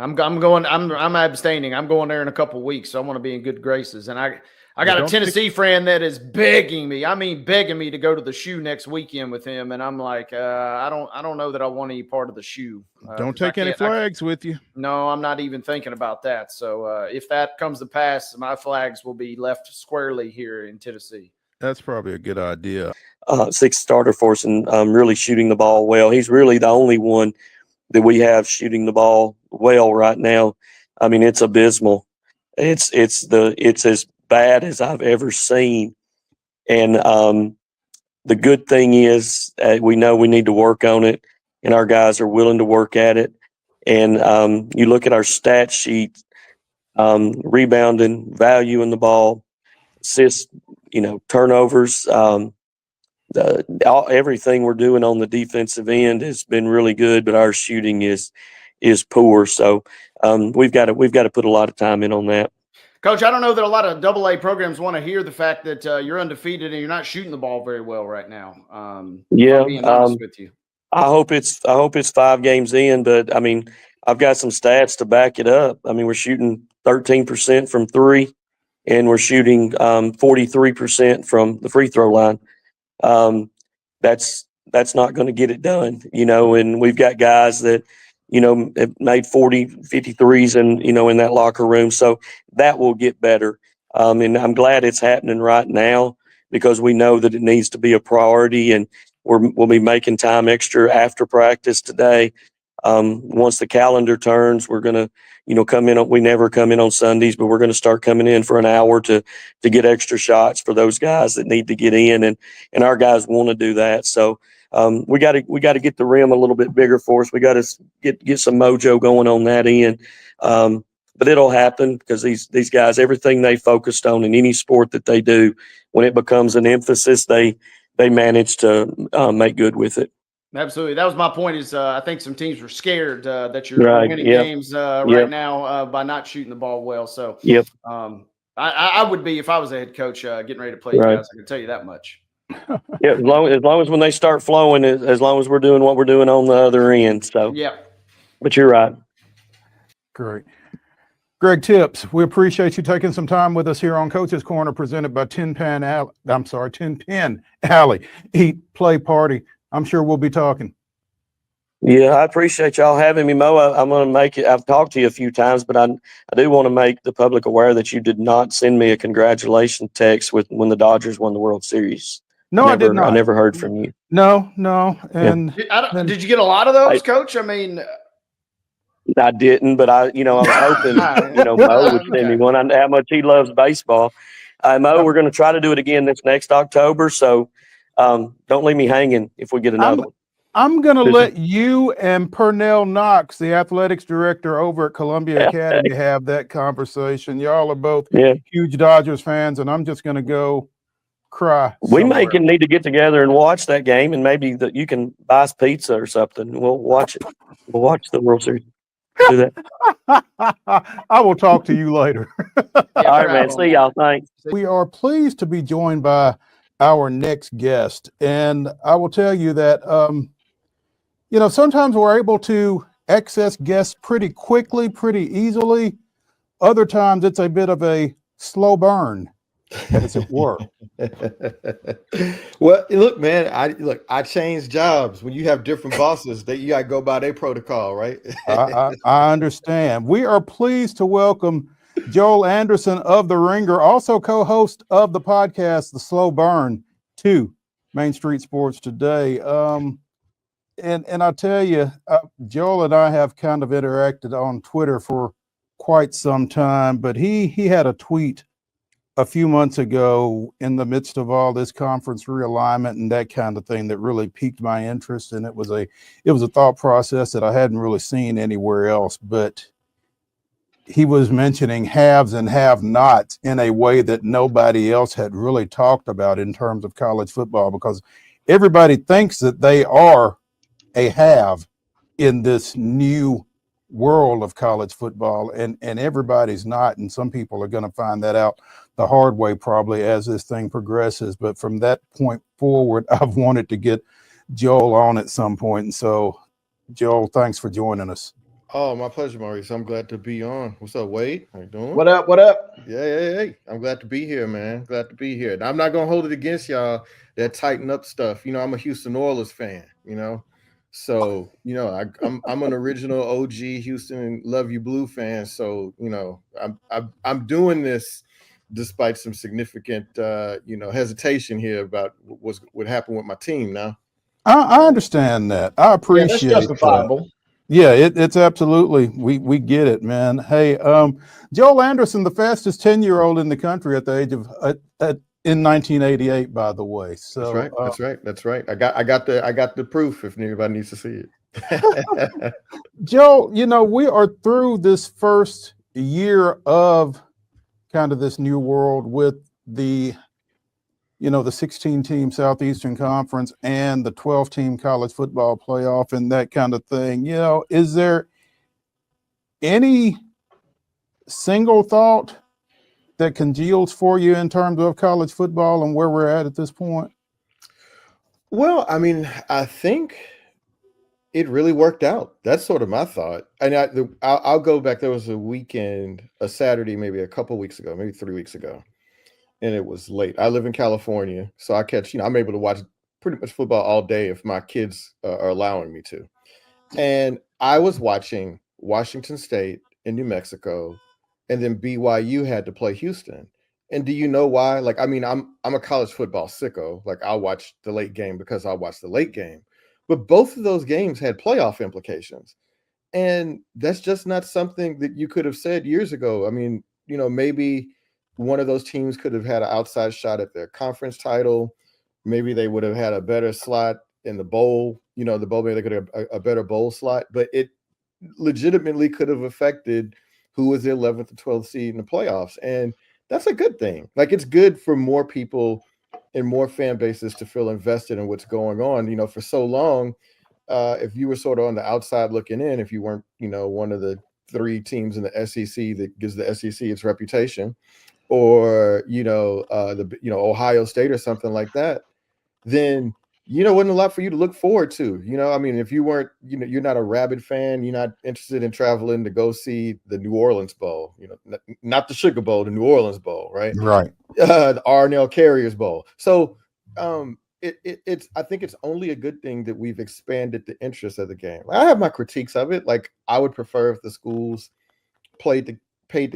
abstaining. I'm going there in a couple of weeks, so I want to be in good graces. And I got a Tennessee friend that is begging me to go to the shoe next weekend with him. And I'm like, I don't know that I want any part of the shoe. Don't take any flags with you. No, I'm not even thinking about that. So if that comes to pass, my flags will be left squarely here in Tennessee. That's probably a good idea. Sixth starter for us and really shooting the ball well. He's really the only one that we have shooting the ball well right now. I mean, it's abysmal. It's as bad as I've ever seen. And the good thing is we know we need to work on it, and our guys are willing to work at it. And you look at our stat sheet, rebounding, value in the ball, assists, turnovers, everything we're doing on the defensive end has been really good, but our shooting is poor. So we've got to put a lot of time in on that. Coach, I don't know that a lot of AA programs want to hear the fact that you're undefeated and you're not shooting the ball very well right now. Being honest with you. I hope it's 5 games in, but I mean, I've got some stats to back it up. I mean, we're shooting 13% from 3, and we're shooting 43% from the free throw line. That's not going to get it done, and we've got guys that, have made 40, 53s and, in that locker room. So that will get better. And I'm glad it's happening right now because we know that it needs to be a priority, and we'll be making time extra after practice today. Once the calendar turns, we're going to, come in. We never come in on Sundays, but we're going to start coming in for an hour to get extra shots for those guys that need to get in, and our guys want to do that. So we got to get the rim a little bit bigger for us. We got to get some mojo going on that end. But it'll happen because these guys, everything they focused on in any sport that they do, when it becomes an emphasis, they they managed to make good with it. Absolutely. That was my point is I think some teams were scared that you're Right, winning yep, games yep. right now by not shooting the ball well. So Yep. I would be, if I was a head coach, getting ready to play you Right. guys. I can tell you that much. Yeah, as long as when they start flowing, as long as we're doing what we're doing on the other end. So, Yeah. but you're right. Great. Greg Tips, we appreciate you taking some time with us here on Coach's Corner, presented by Tin Pan Alley Eat Play Party. I'm sure we'll be talking. Yeah, I appreciate y'all having me, Mo. I'm going to make it. I've talked to you a few times, but I do want to make the public aware that you did not send me a congratulations text when the Dodgers won the World Series. No, I did not. I never heard from you. No. And did you get a lot of those, Coach? I mean, I didn't, but I was hoping, Mo would send me one. I know how much he loves baseball. Mo, we're going to try to do it again this next October. So don't leave me hanging if we get another one. I'm going to let you and Pernell Knox, the athletics director over at Columbia Academy, have that conversation. Y'all are both huge Dodgers fans, and I'm just going to go cry. We need to get together and watch that game, and maybe you can buy us pizza or something. We'll watch it. We'll watch the World Series. Do that. I will talk to you later. All right, man. See y'all. Thanks. We are pleased to be joined by our next guest, and I will tell you that sometimes we're able to access guests pretty quickly, pretty easily. Other times it's a bit of a slow burn, as it were. Well, look, man, I changed jobs. When you have different bosses, you gotta go by their protocol, right? I understand. We are pleased to welcome Joel Anderson of The Ringer, also co-host of the podcast The Slow Burn, to Main Street Sports Today. And I'll tell you, Joel and I have kind of interacted on Twitter for quite some time, but he had a tweet a few months ago in the midst of all this conference realignment and that kind of thing that really piqued my interest. And it was a thought process that I hadn't really seen anywhere else, but he was mentioning haves and have-nots in a way that nobody else had really talked about in terms of college football, because everybody thinks that they are a have in this new world of college football, and everybody's not, and some people are going to find that out the hard way probably as this thing progresses. But from that point forward, I've wanted to get Joel on at some point, and so Joel, thanks for joining us. Oh, my pleasure, Maurice. I'm glad to be on. What's up, Wade? How you doing? What up? What up? Yeah. I'm glad to be here, man. Glad to be here. And I'm not gonna hold it against y'all that tighten up stuff. I'm a Houston Oilers fan. So I'm an original OG Houston Love You Blue fan. So I'm doing this despite some significant hesitation here about what happened with my team. Now I understand that. I appreciate that's justifiable. that. Yeah, it's absolutely, we get it, man. Hey, Joel Anderson, the fastest 10-year-old in the country at the age of in 1988, by the way. So that's right. I got the proof if anybody needs to see it. Joel, we are through this first year of kind of this new world with the 16-team Southeastern Conference and the 12-team college football playoff and that kind of thing. Is there any single thought that congeals for you in terms of college football and where we're at this point? Well, I think it really worked out. That's sort of my thought. And I'll go back. There was a Saturday, maybe a couple weeks ago, maybe 3 weeks ago, and it was late. I live in California, so I catch, I'm able to watch pretty much football all day if my kids are allowing me to. And I was watching Washington State and New Mexico, and then BYU had to play Houston. And do you know why? I'm a college football sicko. I'll watch the late game because I'll watch the late game. But both of those games had playoff implications. And that's just not something that you could have said years ago. Maybe one of those teams could have had an outside shot at their conference title. Maybe they would have had a better slot in the bowl. The bowl, maybe they could have a better bowl slot. But it legitimately could have affected who was the 11th or 12th seed in the playoffs. And that's a good thing. It's good for more people and more fan bases to feel invested in what's going on. You know, for so long, if you were sort of on the outside looking in, if you weren't, you know, one of the 3 teams in the SEC that gives the SEC its reputation, or Ohio State or something like that, then wasn't a lot for you to look forward to. You know, I mean, if you weren't, you're not a rabid fan, you're not interested in traveling to go see the New Orleans Bowl, not the Sugar Bowl, the New Orleans Bowl, right? Right. The Arnell Carriers Bowl. So I think it's only a good thing that we've expanded the interest of the game. I have my critiques of it. Like, I would prefer if the schools paid the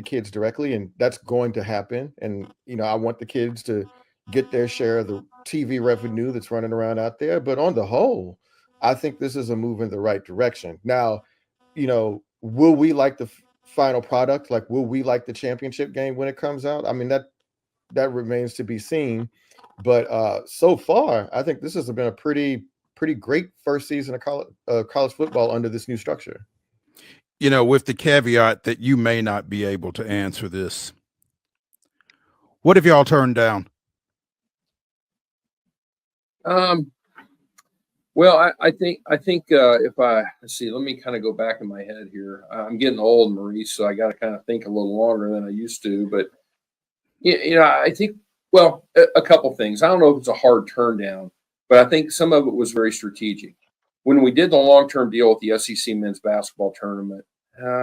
kids directly, and that's going to happen. And, I want the kids to get their share of the TV revenue that's running around out there. But on the whole, I think this is a move in the right direction. Now, will we like the final product? Like, will we like the championship game when it comes out? I mean, that remains to be seen. But so far, I think this has been a pretty great first season of college football under this new structure. With the caveat that you may not be able to answer this. What have y'all turned down? Well, I think if let's see, let me kind of go back in my head here. I'm getting old, Maurice, so I got to kind of think a little longer than I used to. But I think, well, a couple things. I don't know if it's a hard turn down, but I think some of it was very strategic. When we did the long-term deal with the SEC men's basketball tournament,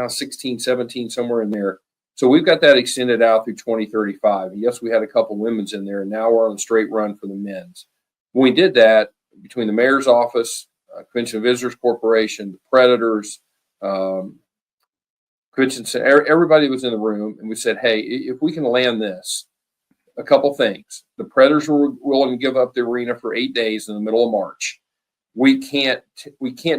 16, 17, somewhere in there. So we've got that extended out through 2035. Yes, we had a couple women's in there, and now we're on a straight run for the men's. When we did that, between the mayor's office, Convention and Visitors Corporation, the Predators, Convention Center, everybody was in the room, and we said, hey, if we can land this, a couple things. The Predators were willing to give up the arena for 8 days in the middle of March. We can't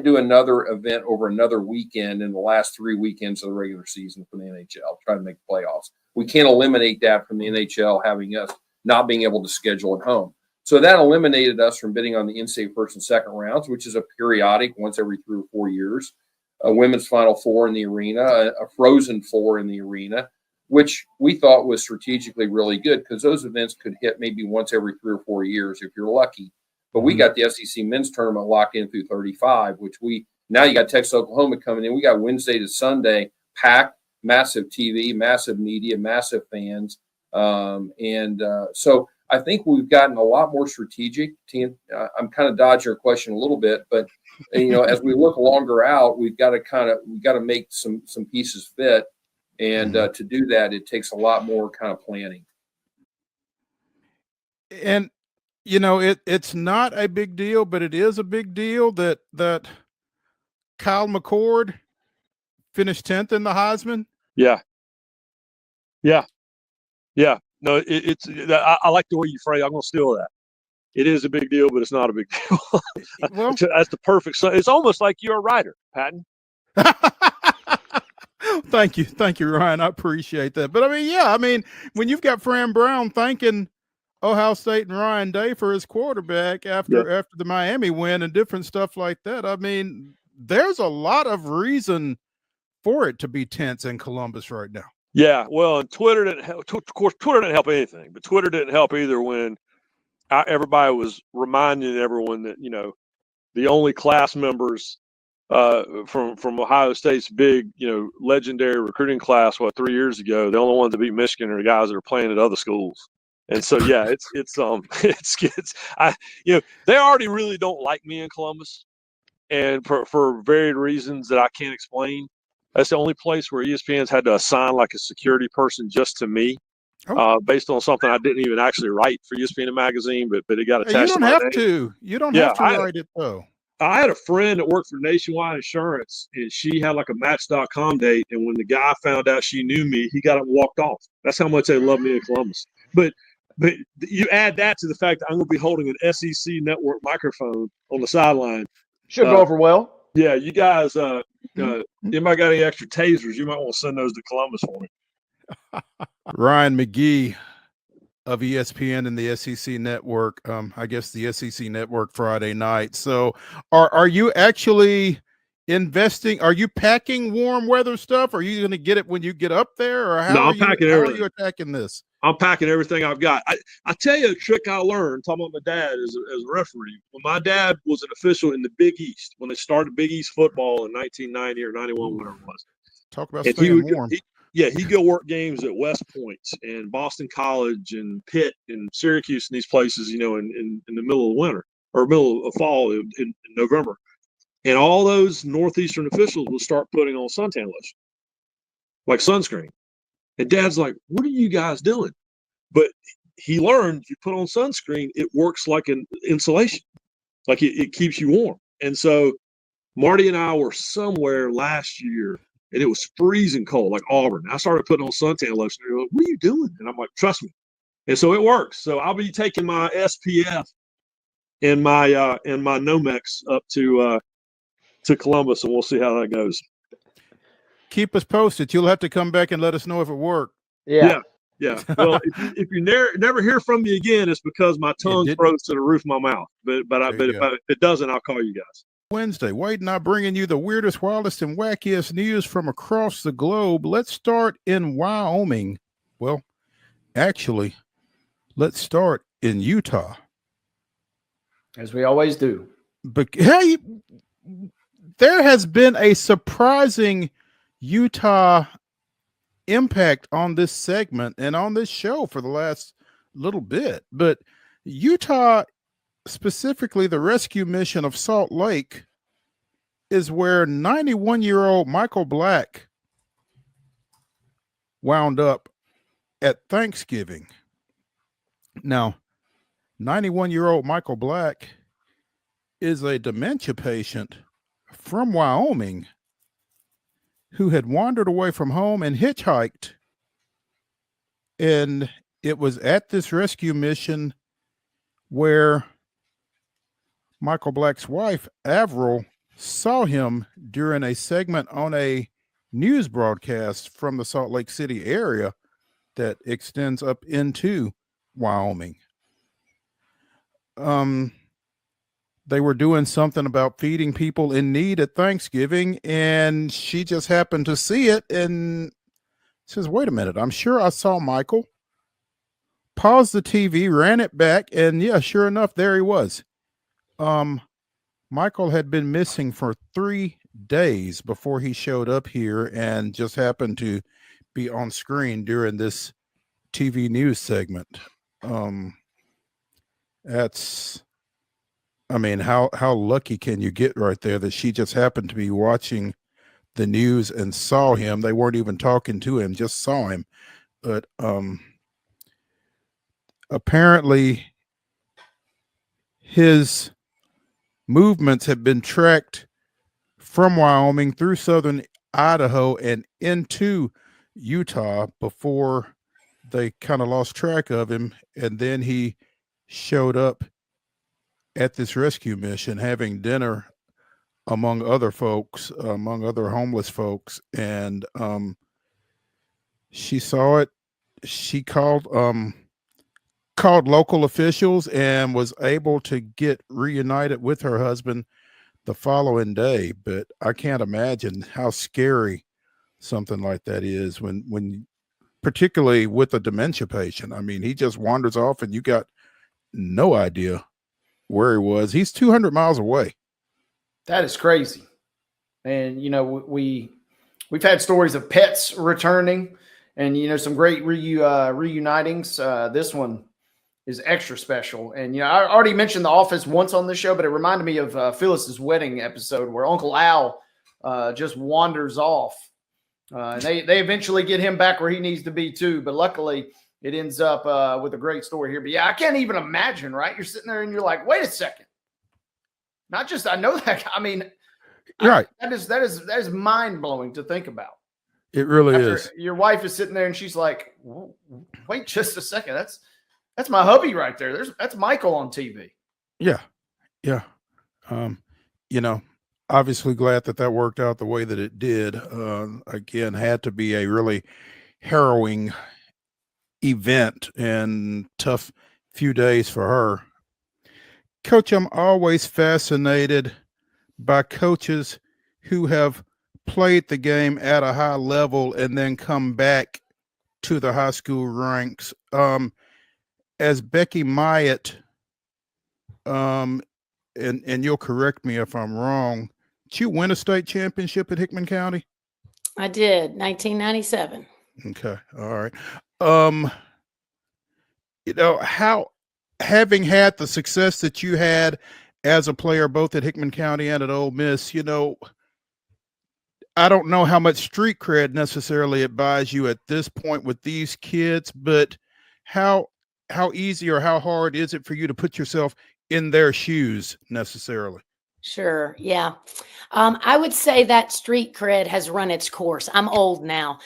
do another event over another weekend in the last 3 weekends of the regular season for the NHL, trying to make the playoffs. We can't eliminate that from the NHL having us not being able to schedule at home. So that eliminated us from bidding on the in-state first and second rounds, which is a periodic once every 3 or 4 years, a women's Final Four in the arena, a Frozen Four in the arena, which we thought was strategically really good because those events could hit maybe once every 3 or 4 years if you're lucky. But we got the SEC men's tournament locked in through 35, which now you got Texas, Oklahoma coming in. We got Wednesday to Sunday, packed, massive TV, massive media, massive fans. So I think we've gotten a lot more strategic. I'm kind of dodging your question a little bit, but as we look longer out, we've got to make some pieces fit. And to do that, it takes a lot more kind of planning. And it's not a big deal, but it is a big deal that Kyle McCord finished 10th in the Heisman. Yeah. No, I like the way you phrase. I'm going to steal that. It is a big deal, but it's not a big deal. Well, that's the perfect. So it's almost like you're a writer, Patton. Thank you, Ryan. I appreciate that. But I mean, when you've got Fran Brown thanking Ohio State and Ryan Day for his quarterback after the Miami win and different stuff like that, I mean, there's a lot of reason for it to be tense in Columbus right now. Yeah, well, and Twitter didn't help. Of course, Twitter didn't help anything, but Twitter didn't help either when everybody was reminding everyone that the only class members from Ohio State's big legendary recruiting class 3 years ago, the only ones that beat Michigan are the guys that are playing at other schools. And so they already really don't like me in Columbus, and for varied reasons that I can't explain. That's the only place where ESPN's had to assign like a security person just to me, based on something I didn't even actually write for ESPN magazine, but it got attached. You don't have to. You don't have to write it though. I had a friend that worked for Nationwide Insurance, and she had like a Match.com date. And when the guy found out she knew me, he got up and walked off. That's how much they love me in Columbus. But you add that to the fact that I'm going to be holding an SEC network microphone on the sideline. Should go over well. Yeah, you guys, anybody got any extra tasers? You might want to send those to Columbus for me. Ryan McGee of ESPN and the SEC Network. I guess the SEC Network Friday night. So are you actually investing? Are you packing warm weather stuff? Are you going to get it when you get up there? Or how are you attacking this? I'm packing everything I've got. I tell you a trick I learned talking about my dad as a referee. When my dad was an official in the Big East, when they started Big East football in 1990 or 91, whatever it was. Talk about And staying warm. he'd go work games at West Point and Boston College and Pitt and Syracuse and these places, in the middle of winter or middle of fall in November. And all those Northeastern officials will start putting on suntan lotion, like sunscreen. And Dad's like, what are you guys doing? But he learned you put on sunscreen, it works like an insulation. Like it keeps you warm. And so Marty and I were somewhere last year and it was freezing cold, like Auburn. I started putting on suntan lotion. They're like, what are you doing? And I'm like, trust me. And so it works. So I'll be taking my SPF and my Nomex up to Columbus, and we'll see how that goes. Keep us posted. You'll have to come back and let us know if it worked. Yeah. Well, if you never hear from me again, it's because my tongue froze to the roof of my mouth. But if it doesn't, I'll call you guys. Wednesday, Wade and I bringing you the weirdest, wildest, and wackiest news from across the globe. Let's start in Wyoming. Well, actually, let's start in Utah. As we always do. But hey, there has been a surprising Utah impact on this segment and on this show for the last little bit. But Utah, specifically the rescue mission of Salt Lake, is where 91-year-old Michael Black wound up at Thanksgiving. Now, 91-year-old Michael Black is a dementia patient from Wyoming who had wandered away from home and hitchhiked. And it was at this rescue mission where Michael Black's wife, Avril, saw him during a segment on a news broadcast from the Salt Lake City area that extends up into Wyoming. They were doing something about feeding people in need at Thanksgiving, and she just happened to see it and says, wait a minute, I'm sure I saw Michael. Paused the TV, ran it back, and yeah, sure enough, there he was. Michael had been missing for 3 days before he showed up here and just happened to be on screen during this TV news segment. How lucky can you get right there that she just happened to be watching the news and saw him? They weren't even talking to him, just saw him. But apparently his movements have been tracked from Wyoming through southern Idaho and into Utah before they kind of lost track of him. And then he showed up at this rescue mission having dinner among other folks, among other homeless folks. And she saw it. She called local officials and was able to get reunited with her husband the following day. But I can't imagine how scary something like that is when particularly with a dementia patient. I mean, he just wanders off and you got no idea where he was. He's 200 miles away. That is crazy. And, we've had stories of pets returning and, some great reunitings. This one is extra special. And, I already mentioned The Office once on this show, but it reminded me of Phyllis's wedding episode where Uncle Al just wanders off. And they eventually get him back where he needs to be too. But luckily it ends up with a great story here. But yeah, I can't even imagine, right? You're sitting there and you're like, wait a second. Not just, I know that. I mean, right. That is mind blowing to think about. It really is. Your wife is sitting there and she's like, wait just a second. That's my hubby right there. That's Michael on TV. Yeah. Yeah. Obviously glad that worked out the way that it did. Again, had to be a really harrowing event and tough few days for her. Coach, I'm always fascinated by coaches who have played the game at a high level and then come back to the high school ranks as Becky Myatt, and you'll correct me if I'm wrong, did you win a state championship at Hickman County? I did, 1997. Okay, all right. You know, how, having had the success that you had as a player both at Hickman County and at Ole Miss, you know, I don't know how much street cred necessarily it buys you at this point with these kids, but how easy or how hard is it for you to put yourself in their shoes necessarily? Sure. Yeah. I would say that street cred has run its course. I'm old now.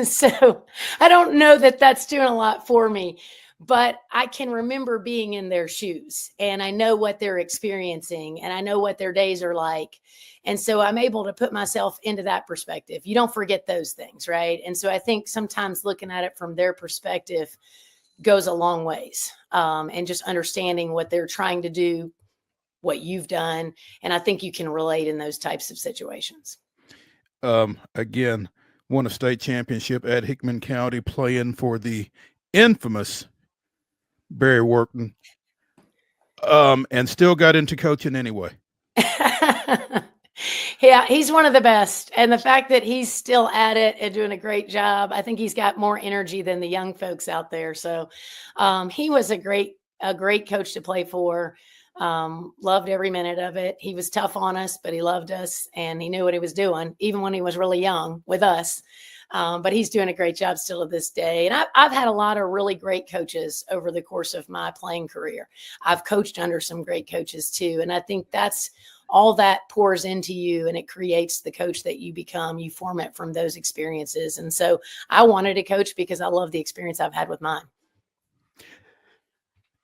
So I don't know that that's doing a lot for me, but I can remember being in their shoes and I know what they're experiencing and I know what their days are like. And so I'm able to put myself into that perspective. You don't forget those things, right? And so I think sometimes looking at it from their perspective goes a long ways, and just understanding what they're trying to do, what you've done. And I think you can relate in those types of situations. Again, won a state championship at Hickman County playing for the infamous Barry Workton, and still got into coaching anyway. Yeah, he's one of the best. And the fact that he's still at it and doing a great job, I think he's got more energy than the young folks out there. So he was a great coach to play for. Loved every minute of it. He was tough on us, but he loved us and he knew what he was doing, even when he was really young with us. But he's doing a great job still to this day. And I've had a lot of really great coaches over the course of my playing career. I've coached under some great coaches too. And I think that's all that pours into you and it creates the coach that you become. You form it from those experiences. And so I wanted to coach because I love the experience I've had with mine.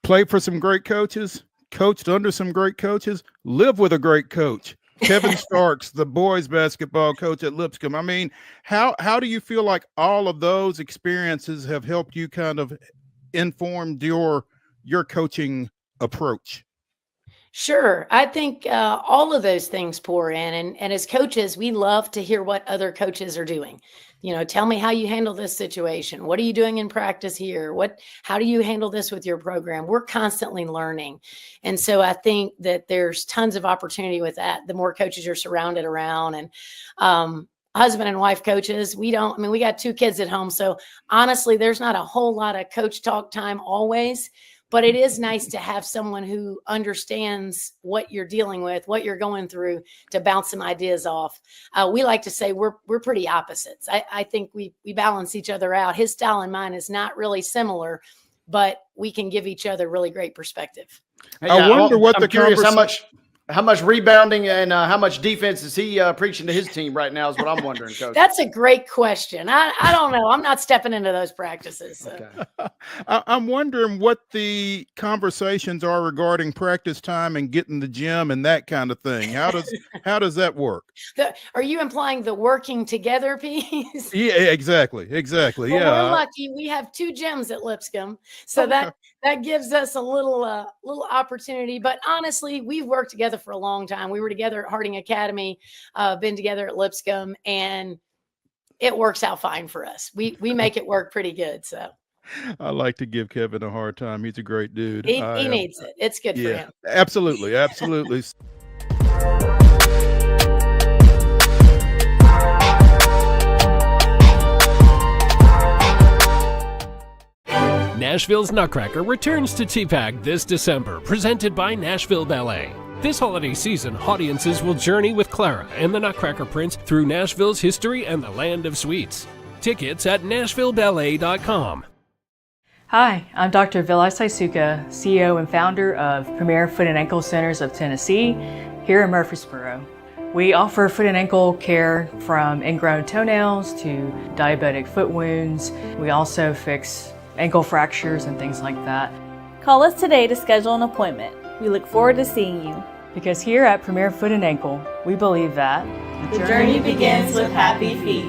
Played for some great coaches, coached under some great coaches, live with a great coach. Kevin Starks, the boys basketball coach at Lipscomb. I mean, how do you feel like all of those experiences have helped you kind of informed your coaching approach? Sure. I think all of those things pour in. And as coaches, we love to hear what other coaches are doing. You know, tell me how you handle this situation. What are you doing in practice here? How do you handle this with your program? We're constantly learning. And so I think that there's tons of opportunity with that. The more coaches you're surrounded around and husband and wife coaches, we got 2 kids at home. So honestly, there's not a whole lot of coach talk time always. But it is nice to have someone who understands what you're dealing with, what you're going through, to bounce some ideas off. We like to say we're pretty opposites. I think we balance each other out. His style and mine is not really similar, but we can give each other really great perspective. I wonder I'm curious how much rebounding and how much defense is he preaching to his team right now is what I'm wondering, Coach. That's a great question. I don't know. I'm not stepping into those practices. So. Okay. I'm wondering what the conversations are regarding practice time and getting the gym and that kind of thing. How does that work? Are you implying the working together piece? Yeah, exactly. Well, yeah. We're lucky. We have 2 gyms at Lipscomb. So that gives us a little opportunity. But honestly, we've worked together for a long time. We were together at Harding Academy, been together at Lipscomb, and it works out fine for us. We make it work pretty good. So I like to give Kevin a hard time. He's a great dude. He needs it. It's good for him. Absolutely. Nashville's Nutcracker returns to TPAC this December, presented by Nashville Ballet. This holiday season, audiences will journey with Clara and the Nutcracker Prince through Nashville's history and the land of sweets. Tickets at NashvilleBallet.com. Hi, I'm Dr. Vilay Saisuka, CEO and founder of Premier Foot and Ankle Centers of Tennessee here in Murfreesboro. We offer foot and ankle care from ingrown toenails to diabetic foot wounds. We also fix ankle fractures and things like that. Call us today to schedule an appointment. We look forward to seeing you. Because here at Premier Foot and Ankle, we believe that the journey begins with happy feet.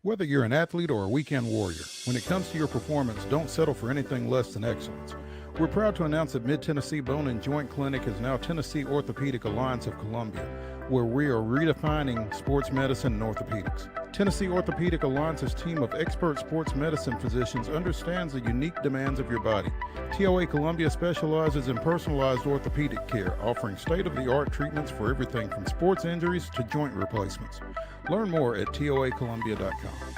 Whether you're an athlete or a weekend warrior, when it comes to your performance, don't settle for anything less than excellence. We're proud to announce that Mid-Tennessee Bone and Joint Clinic is now Tennessee Orthopedic Alliance of Columbia. where we are redefining sports medicine and orthopedics. Tennessee Orthopedic Alliance's team of expert sports medicine physicians understands the unique demands of your body. TOA Columbia specializes in personalized orthopedic care, offering state-of-the-art treatments for everything from sports injuries to joint replacements. Learn more at toacolumbia.com.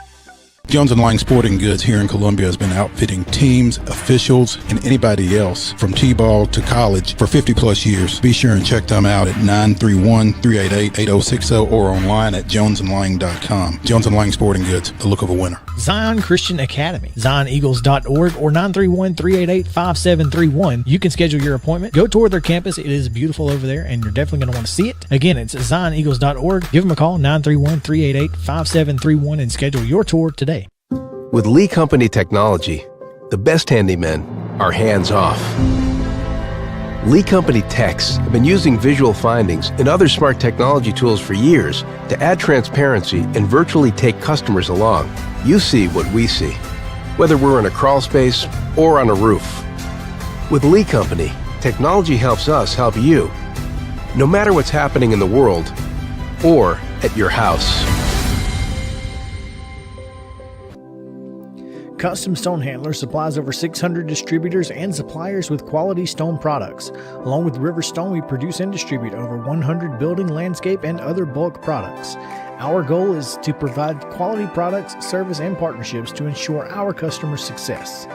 Jones & Lang Sporting Goods here in Columbia has been outfitting teams, officials, and anybody else from T-ball to college for 50 plus years. Be sure and check them out at 931-388-8060 or online at jonesandlang.com. Jones & Lang Sporting Goods, the look of a winner. Zion Christian Academy, zioneagles.org or 931-388-5731. You can schedule your appointment. Go tour their campus. It is beautiful over there, and you're definitely going to want to see it. Again, it's zioneagles.org. Give them a call, 931-388-5731, and schedule your tour today. With Lee Company technology, the best handymen are hands-off. Lee Company techs have been using visual findings and other smart technology tools for years to add transparency and virtually take customers along. You see what we see, whether we're in a crawl space or on a roof. With Lee Company, technology helps us help you, no matter what's happening in the world or at your house. Custom Stone Handler supplies over 600 distributors and suppliers with quality stone products. Along with River Stone, we produce and distribute over 100 building, landscape, and other bulk products. Our goal is to provide quality products, service, and partnerships to ensure our customers' success.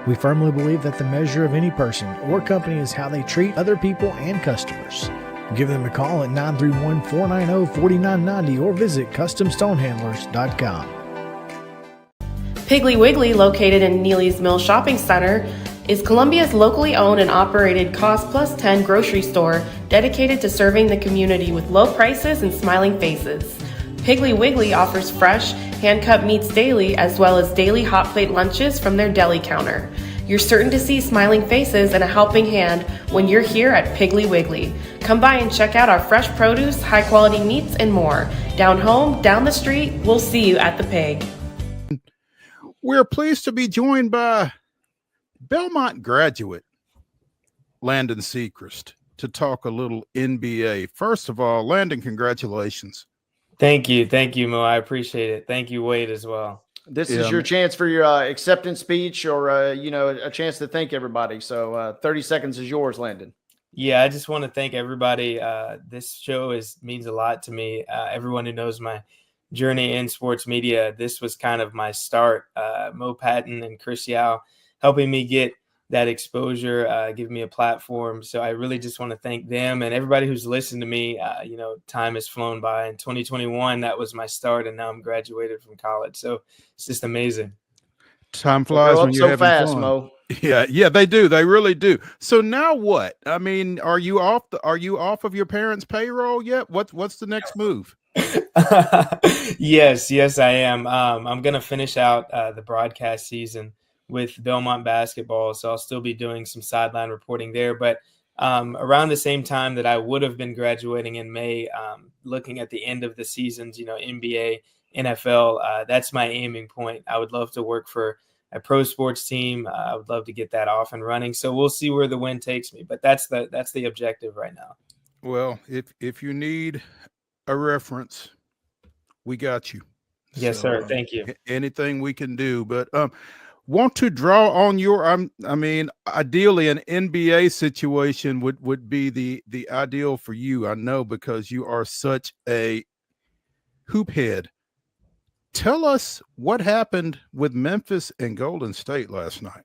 We firmly believe that the measure of any person or company is how they treat other people and customers. Give them a call at 931-490-4990 or visit CustomStonehandlers.com. Piggly Wiggly, located in Neely's Mill Shopping Center, is Columbia's locally owned and operated Cost Plus 10 grocery store dedicated to serving the community with low prices and smiling faces. Piggly Wiggly offers fresh, hand-cut meats daily as well as daily hot plate lunches from their deli counter. You're certain to see smiling faces and a helping hand when you're here at Piggly Wiggly. Come by and check out our fresh produce, high-quality meats, and more. Down home, down the street, we'll see you at the Pig. We're pleased to be joined by Belmont graduate Landon Sechrist to talk a little NBA. First of all, Landon, congratulations. Thank you, Mo. I appreciate it. Thank you, Wade, as well. This is your chance for your acceptance speech or, a chance to thank everybody. So 30 seconds is yours, Landon. Yeah, I just want to thank everybody. This show means a lot to me. Everyone who knows my journey in sports media, this was kind of my start. Mo Patton and Chris Yao helping me get that exposure, giving me a platform. So I really just want to thank them and everybody who's listened to me. Time has flown by. In 2021, that was my start, and now I'm graduated from college. So it's just amazing. Time flies when you're having fast, fun. Mo. Yeah, they do. They really do. So now what? I mean, are you off of your parents' payroll yet? What's the next move? Yes, I am. I'm going to finish out the broadcast season with Belmont basketball, so I'll still be doing some sideline reporting there. But around the same time that I would have been graduating in May, looking at the end of the seasons, NBA, NFL, that's my aiming point. I would love to work for a pro sports team. I would love to get that off and running. So we'll see where the wind takes me. But that's the objective right now. Well, if you need a reference, we got you. Yes, sir. Thank you. Anything we can do, but want to draw on your ideally an NBA situation would be the ideal for you. I know, because you are such a hoop head. Tell us what happened with Memphis and Golden State last night.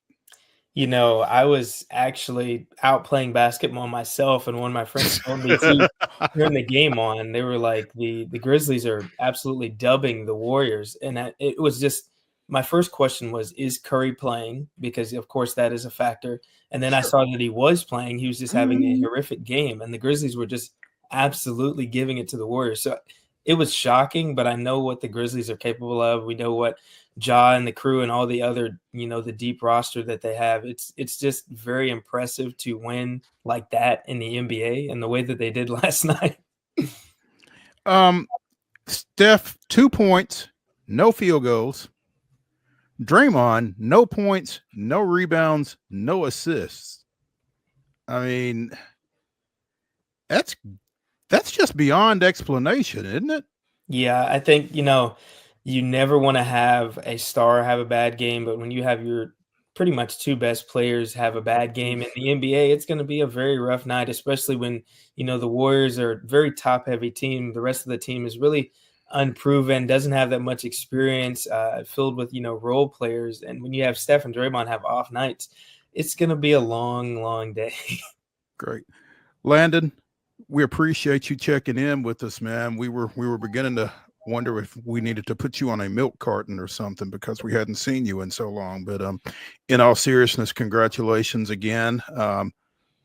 I was actually out playing basketball myself, and one of my friends told me to turn the game on. They were like, the Grizzlies are absolutely dubbing the Warriors. And it was just, my first question was, is Curry playing? Because, of course, that is a factor. And then I saw that he was playing. He was just having a horrific game, and the Grizzlies were just absolutely giving it to the Warriors. So it was shocking, but I know what the Grizzlies are capable of. We know what Ja and the crew and all the other, the deep roster that they have. It's just very impressive to win like that in the NBA and the way that they did last night. Steph, 2 points, no field goals. Draymond, no points, no rebounds, no assists. I mean, that's That's just beyond explanation, isn't it? Yeah, I think, you never want to have a star have a bad game, but when you have your pretty much two best players have a bad game in the NBA, it's going to be a very rough night, especially when, the Warriors are a very top heavy team. The rest of the team is really unproven, doesn't have that much experience, filled with, role players. And when you have Steph and Draymond have off nights, it's going to be a long, long day. Great. Landon, we appreciate you checking in with us, man. We were beginning to wonder if we needed to put you on a milk carton or something because we hadn't seen you in so long. But in all seriousness, congratulations again.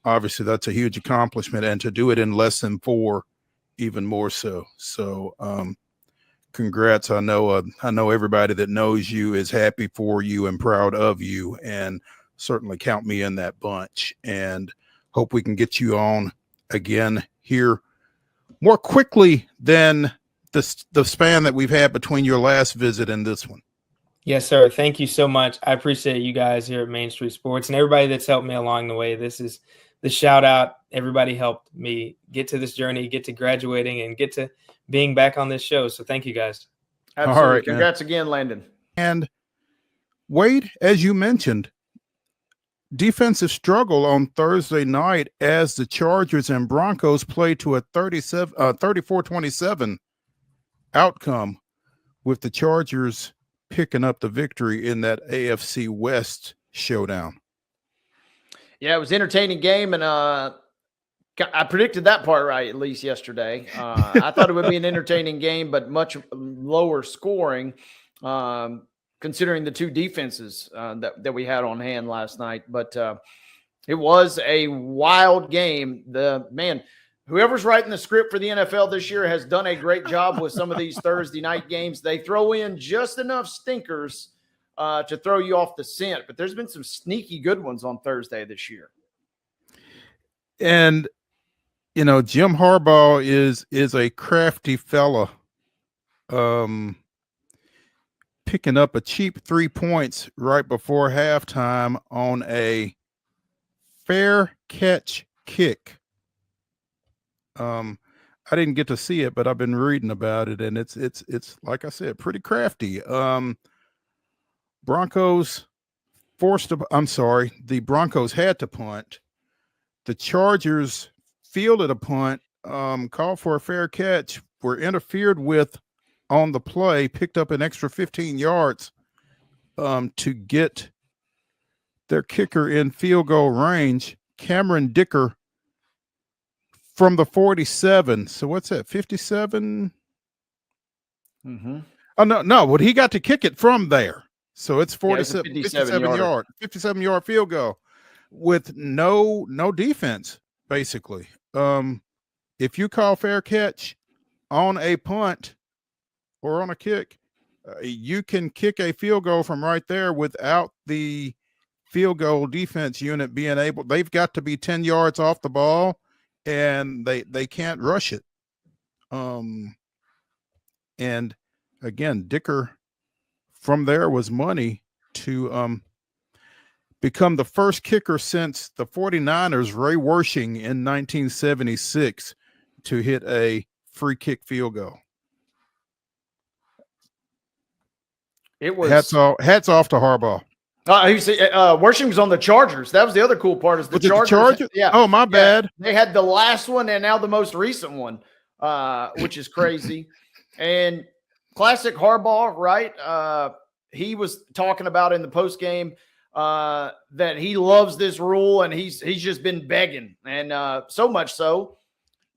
Obviously, that's a huge accomplishment, and to do it in less than 4, even more so. So, congrats. I know everybody that knows you is happy for you and proud of you, and certainly count me in that bunch. And hope we can get you on again here more quickly than the span that we've had between your last visit and this one. Yes, sir. Thank you so much. I appreciate you guys here at Main Street Sports and everybody that's helped me along the way. This is the shout out. Everybody helped me get to this journey, get to graduating, and get to being back on this show. So thank you guys. Absolutely. All right, Congrats again, Landon. And Wade, as you mentioned, defensive struggle on Thursday night as the Chargers and Broncos played to a 34-27 outcome, with the Chargers picking up the victory in that AFC West showdown. Yeah, it was an entertaining game, and I predicted that part right, at least yesterday. I thought it would be an entertaining game, but much lower scoring, considering the two defenses that we had on hand last night. But it was a wild game. Whoever's writing the script for the NFL this year has done a great job with some of these Thursday night games. They throw in just enough stinkers to throw you off the scent, but there's been some sneaky good ones on Thursday this year. And Jim Harbaugh is a crafty fella, picking up a cheap 3 points right before halftime on a fair catch kick. I didn't get to see it, but I've been reading about it, and it's like I said, pretty crafty. The Broncos had to punt. The Chargers fielded a punt, called for a fair catch, were interfered with on the play, picked up an extra 15 yards to get their kicker in field goal range, Cameron Dicker, from the 47. So what's that, 57? Mm-hmm. Oh, no. Well, he got to kick it from there. So it's 57 57-yard field goal with no defense, basically. If you call fair catch on a punt or on a kick, you can kick a field goal from right there without the field goal defense unit being able. They've got to be 10 yards off the ball, and they can't rush it. And again, Dicker from there was money to become the first kicker since the 49ers, Ray Wersching, in 1976 to hit a free kick field goal. It was hats off to Harbaugh. Wersching was on the Chargers. That was the other cool part. Is the Chargers? Yeah. Oh, my bad. They had the last one and now the most recent one, which is crazy. And classic Harbaugh, right? He was talking about in the post game that he loves this rule, and he's just been begging, and so much so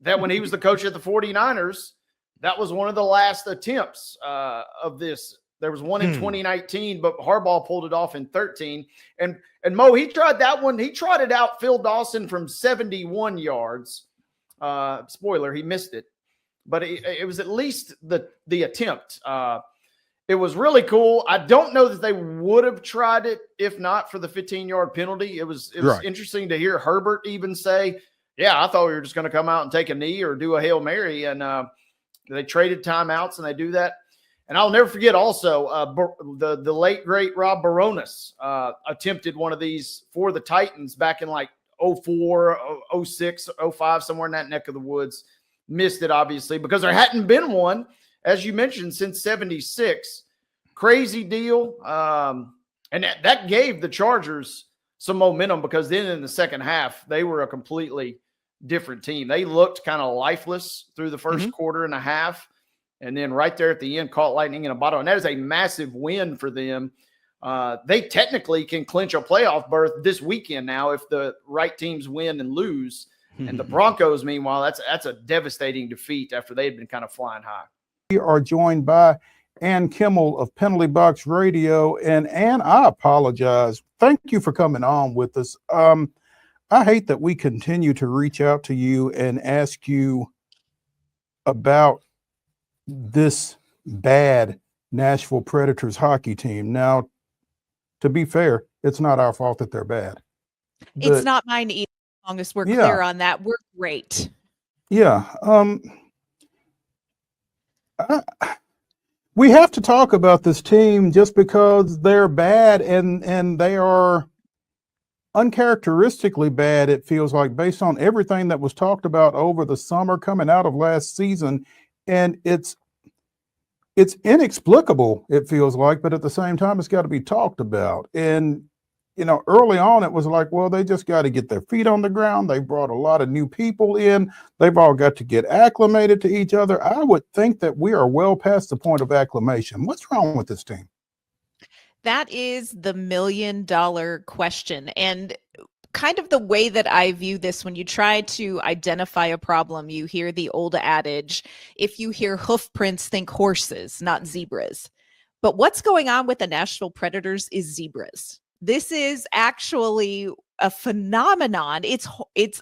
that when he was the coach at the 49ers, that was one of the last attempts of this. There was one in 2019, but Harbaugh pulled it off in 13. And Mo, he tried that one. He trotted out Phil Dawson from 71 yards. Spoiler, he missed it, but it was at least the attempt. It was really cool. I don't know that they would have tried it if not for the 15-yard penalty. It was right. Interesting to hear Herbert even say, yeah, I thought we were just going to come out and take a knee or do a Hail Mary. And they traded timeouts, and they do that. And I'll never forget also the late, great Rob Baronis attempted one of these for the Titans back in like 04, 06, 05, somewhere in that neck of the woods. missed it, obviously, because there hadn't been one, as you mentioned, since 76. Crazy deal. And that gave the Chargers some momentum, because then in the second half, they were a completely different team. They looked kind of lifeless through the first quarter and a half. And then right there at the end, caught lightning in a bottle. And that is a massive win for them. They technically can clinch a playoff berth this weekend now if the right teams win and lose. And the Broncos, meanwhile, that's a devastating defeat after they had been kind of flying high. We are joined by Ann Kimmel of Penalty Box Radio. And Ann, I apologize. Thank you for coming on with us. I hate that we continue to reach out to you and ask you about this bad Nashville Predators hockey team. Now, to be fair, it's not our fault that they're bad. It's not mine either, as long as we're clear on that. We're great. Yeah. We have to talk about this team just because they're bad, and they are uncharacteristically bad, it feels like, based on everything that was talked about over the summer coming out of last season. And it's inexplicable, it feels like, but at the same time, it's got to be talked about. And, you know, early on, it was like, well, they just got to get their feet on the ground. They brought a lot of new people in. They've all got to get acclimated to each other. I would think that we are well past the point of acclimation. What's wrong with this team? That is the $1 million question. And kind of the way that I view this, when you try to identify a problem, you hear the old adage, if you hear hoof prints, think horses, not zebras. But what's going on with the Nashville Predators is zebras. This is actually a phenomenon. It's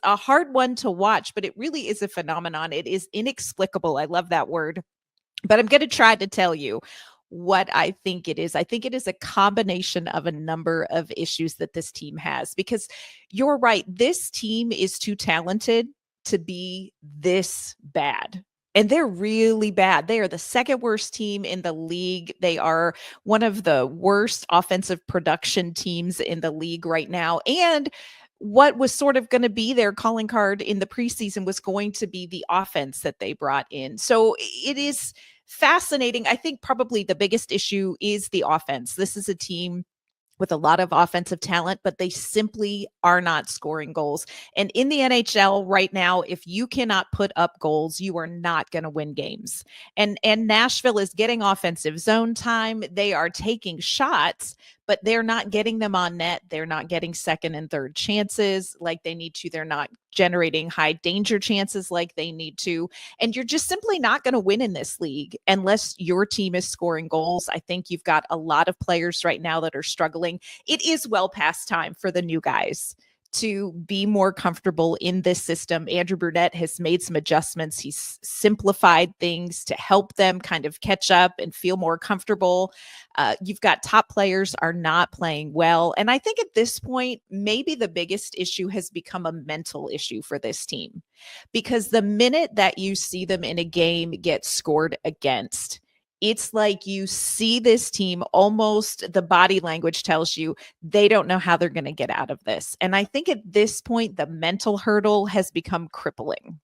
a hard one to watch, but it really is a phenomenon. It is inexplicable. I love that word. But I'm going to try to tell you what I think it is. I think it is a combination of a number of issues that this team has, because you're right. This team is too talented to be this bad. And they're really bad. They are the second worst team in the league. They are one of the worst offensive production teams in the league right now. And what was sort of going to be their calling card in the preseason was going to be the offense that they brought in. So it is fascinating. I think probably the biggest issue is the offense. This is a team with a lot of offensive talent, but they simply are not scoring goals. And in the NHL right now, if you cannot put up goals, you are not going to win games. And Nashville is getting offensive zone time. They are taking shots, but they're not getting them on net. They're not getting second and third chances like they need to. They're not generating high danger chances like they need to. And you're just simply not going to win in this league unless your team is scoring goals. I think you've got a lot of players right now that are struggling. It is well past time for the new guys to be more comfortable in this system. Andrew Brunette has made some adjustments. He's simplified things to help them kind of catch up and feel more comfortable. You've got top players are not playing well. And I think at this point, maybe the biggest issue has become a mental issue for this team, because the minute that you see them in a game get scored against, it's like you see this team, almost the body language tells you they don't know how they're going to get out of this. And I think at this point, the mental hurdle has become crippling.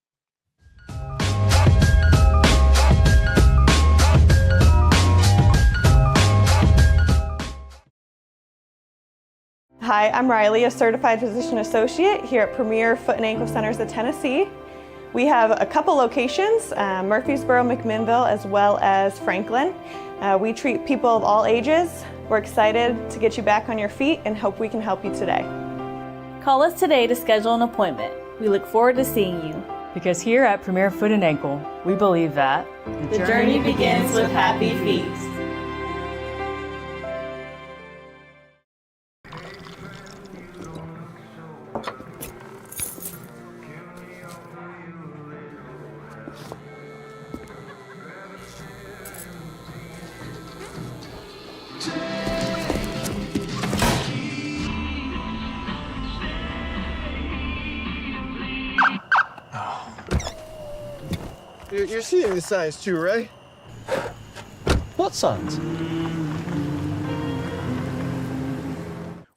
Hi, I'm Riley, a certified physician associate here at Premier Foot and Ankle Centers of Tennessee. We have a couple locations, Murfreesboro, McMinnville, as well as Franklin. We treat people of all ages. We're excited to get you back on your feet and hope we can help you today. Call us today to schedule an appointment. We look forward to seeing you. Because here at Premier Foot and Ankle, we believe that the journey begins with happy feet. You're seeing the signs too, right? What signs?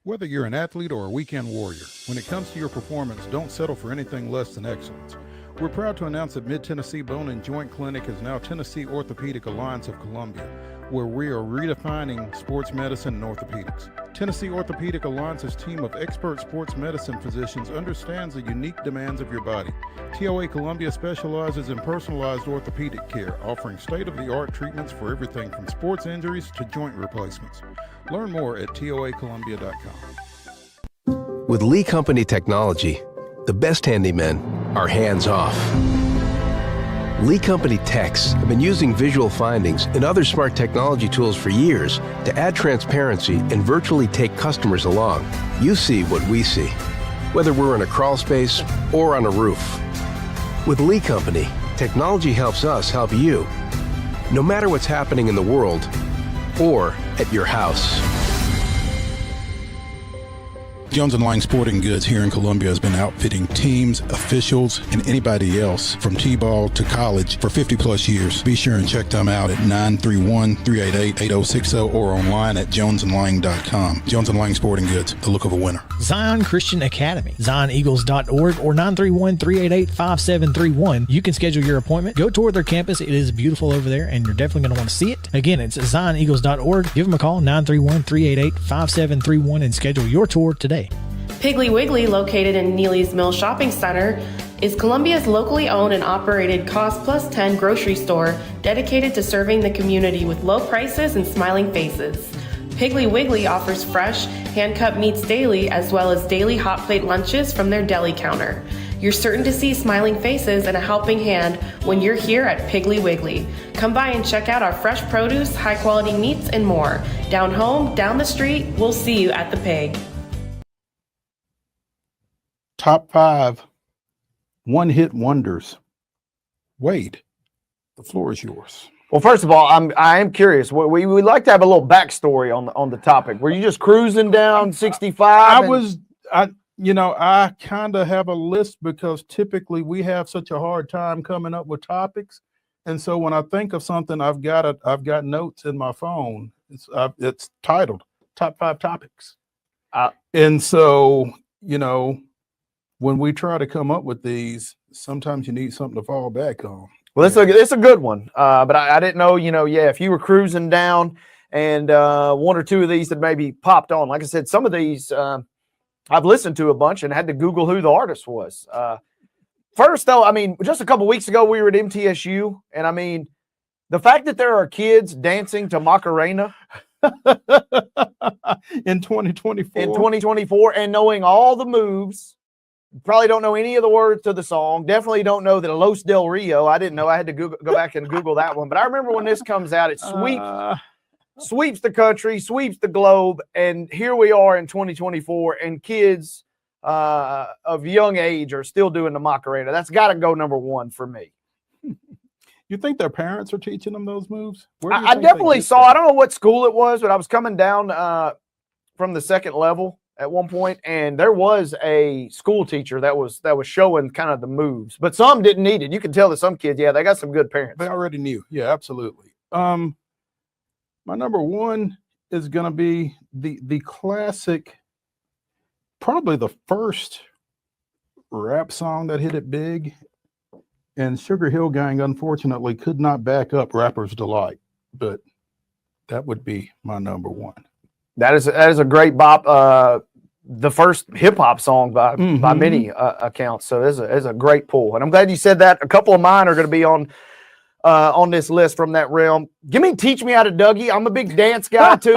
Whether you're an athlete or a weekend warrior, when it comes to your performance, don't settle for anything less than excellence. We're proud to announce that Mid-Tennessee Bone and Joint Clinic is now Tennessee Orthopedic Alliance of Columbia, where we are redefining sports medicine and orthopedics. Tennessee Orthopedic Alliance's team of expert sports medicine physicians understands the unique demands of your body. TOA Columbia specializes in personalized orthopedic care, offering state-of-the-art treatments for everything from sports injuries to joint replacements. Learn more at toacolumbia.com. With Lee Company technology, the best handymen are hands-off. Lee Company techs have been using visual findings and other smart technology tools for years to add transparency and virtually take customers along. You see what we see, whether we're in a crawl space or on a roof. With Lee Company, technology helps us help you, no matter what's happening in the world or at your house. Jones & Lang Sporting Goods here in Columbia has been outfitting teams, officials, and anybody else from T-ball to college for 50 plus years. Be sure and check them out at 931-388-8060 or online at jonesandlang.com. Jones & Lang Sporting Goods, the look of a winner. Zion Christian Academy, zioneagles.org or 931-388-5731. You can schedule your appointment. Go tour their campus. It is beautiful over there, and you're definitely going to want to see it. Again, it's zioneagles.org. Give them a call, 931-388-5731, and schedule your tour today. Piggly Wiggly, located in Neely's Mill Shopping Center, is Columbia's locally owned and operated Cost Plus 10 grocery store dedicated to serving the community with low prices and smiling faces. Piggly Wiggly offers fresh, hand-cut meats daily as well as daily hot plate lunches from their deli counter. You're certain to see smiling faces and a helping hand when you're here at Piggly Wiggly. Come by and check out our fresh produce, high-quality meats, and more. Down home, down the street, we'll see you at the Pig. Top 5 one-hit wonders. Wade, the floor is yours. Well, first of all, I am curious. We like to have a little backstory on the topic. Were you just cruising down 65? I kind of have a list because typically we have such a hard time coming up with topics, and so when I think of something, I've got notes in my phone. It's titled Top 5 Topics, and so when we try to come up with these, sometimes you need something to fall back on. Well, it's a good one, but I didn't know, if you were cruising down and one or two of these that maybe popped on. Like I said, some of these I've listened to a bunch and had to Google who the artist was. First, though, just a couple weeks ago, we were at MTSU, and the fact that there are kids dancing to Macarena in 2024 and knowing all the moves. Probably don't know any of the words to the song. Definitely don't know that Los Del Rio. I didn't know. I had to go back and Google that one. But I remember when this comes out, it sweeps the country, sweeps the globe. And here we are in 2024, and kids of young age are still doing the Macarena. That's got to go number one for me. You think their parents are teaching them those moves? I definitely saw. I don't know what school it was, but I was coming down from the second level at one point, and there was a school teacher that was showing kind of the moves, but some didn't need it. You can tell that some kids, they got some good parents. They already knew. Yeah, absolutely. My number one is going to be the classic, probably the first rap song that hit it big, and Sugar Hill Gang unfortunately could not back up Rapper's Delight, but that would be my number one. That is a great bop. The first hip hop song by many accounts. So it's a great pull, and I'm glad you said that. A couple of mine are going to be on this list from that realm. Teach Me How to Dougie. I'm a big dance guy too,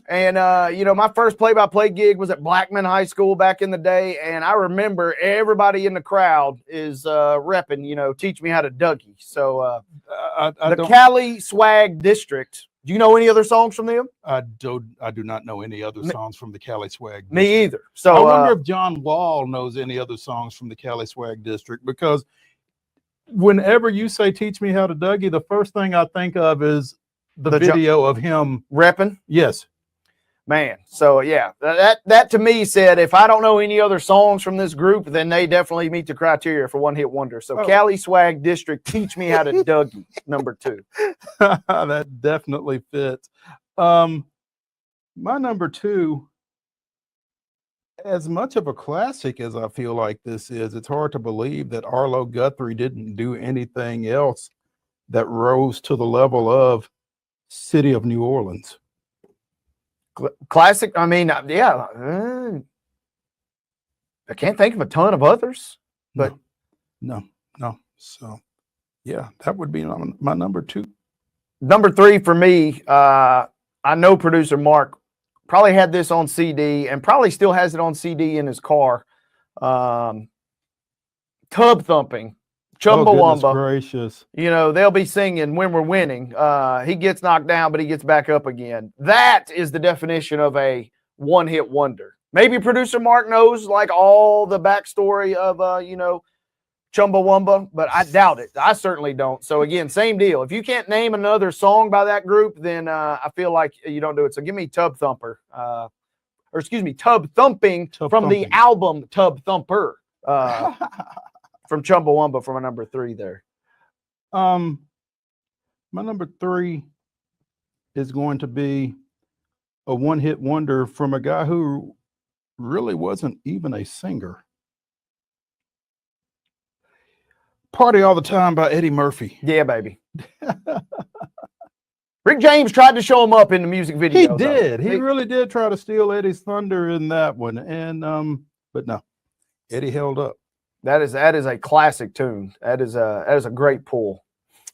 and my first play-by-play gig was at Blackman High School back in the day, and I remember everybody in the crowd is repping, Teach Me How to Dougie. So the Cali Swag District. Do you know any other songs from them? I do not know any other songs from the Cali Swag District. Me either. So I wonder if John Wall knows any other songs from the Cali Swag District, because whenever you say Teach Me How to Dougie, the first thing I think of is the video of him repping. Yes. Man. So yeah, that to me said, if I don't know any other songs from this group, then they definitely meet the criteria for one hit wonder. So Cali Swag District, Teach Me How to Dougie, number 2. That definitely fits. My number 2 as much of a classic as I feel like this is, it's hard to believe that Arlo Guthrie didn't do anything else that rose to the level of City of New Orleans. Classic. I mean, yeah. I can't think of a ton of others, but no. So, yeah, that would be my number 2. Number 3 for me, I know producer Mark probably had this on CD and probably still has it on CD in his car. Tub Thumping, Chumbawamba. Gracious. You know, they'll be singing when we're winning. He gets knocked down, but he gets back up again. That is the definition of a one-hit wonder. Maybe producer Mark knows like all the backstory of, Chumbawamba, but I doubt it. I certainly don't. So again, same deal. If you can't name another song by that group, then I feel like you don't do it. So give me Tub Thumping from the album Tub Thumper from Chumbawamba for my number 3 there. My number 3 is going to be a one-hit wonder from a guy who really wasn't even a singer. Party All the Time by Eddie Murphy. Yeah, baby. Rick James tried to show him up in the music video. He did. He really did try to steal Eddie's thunder in that one. And but no, Eddie held up. That is a classic tune. That is a great pull.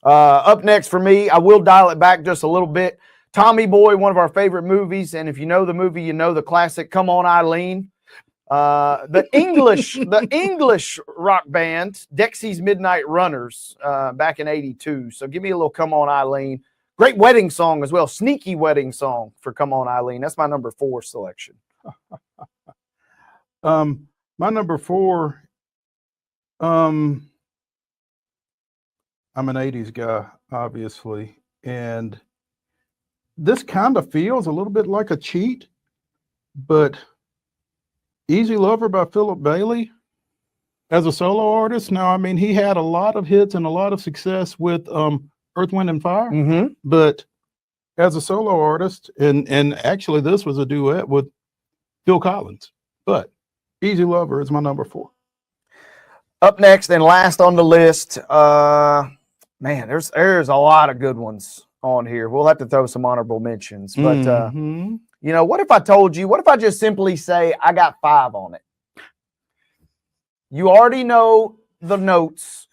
Up next for me, I will dial it back just a little bit. Tommy Boy, one of our favorite movies, and if you know the movie, you know the classic "Come On Eileen." The English rock band Dexy's Midnight Runners back in '82. So give me a little "Come On Eileen." Great wedding song as well. Sneaky wedding song for "Come On Eileen." That's my number 4 selection. My number 4. I'm an '80s guy, obviously, and this kind of feels a little bit like a cheat, but Easy Lover by Philip Bailey as a solo artist. Now, I mean, he had a lot of hits and a lot of success with Earth, Wind, and Fire, but as a solo artist, and actually this was a duet with Phil Collins, but Easy Lover is my number 4. Up next and last on the list, man, there's a lot of good ones on here. We'll have to throw some honorable mentions, but what if I told you, what if I just simply say I got 5 on it? You already know the notes,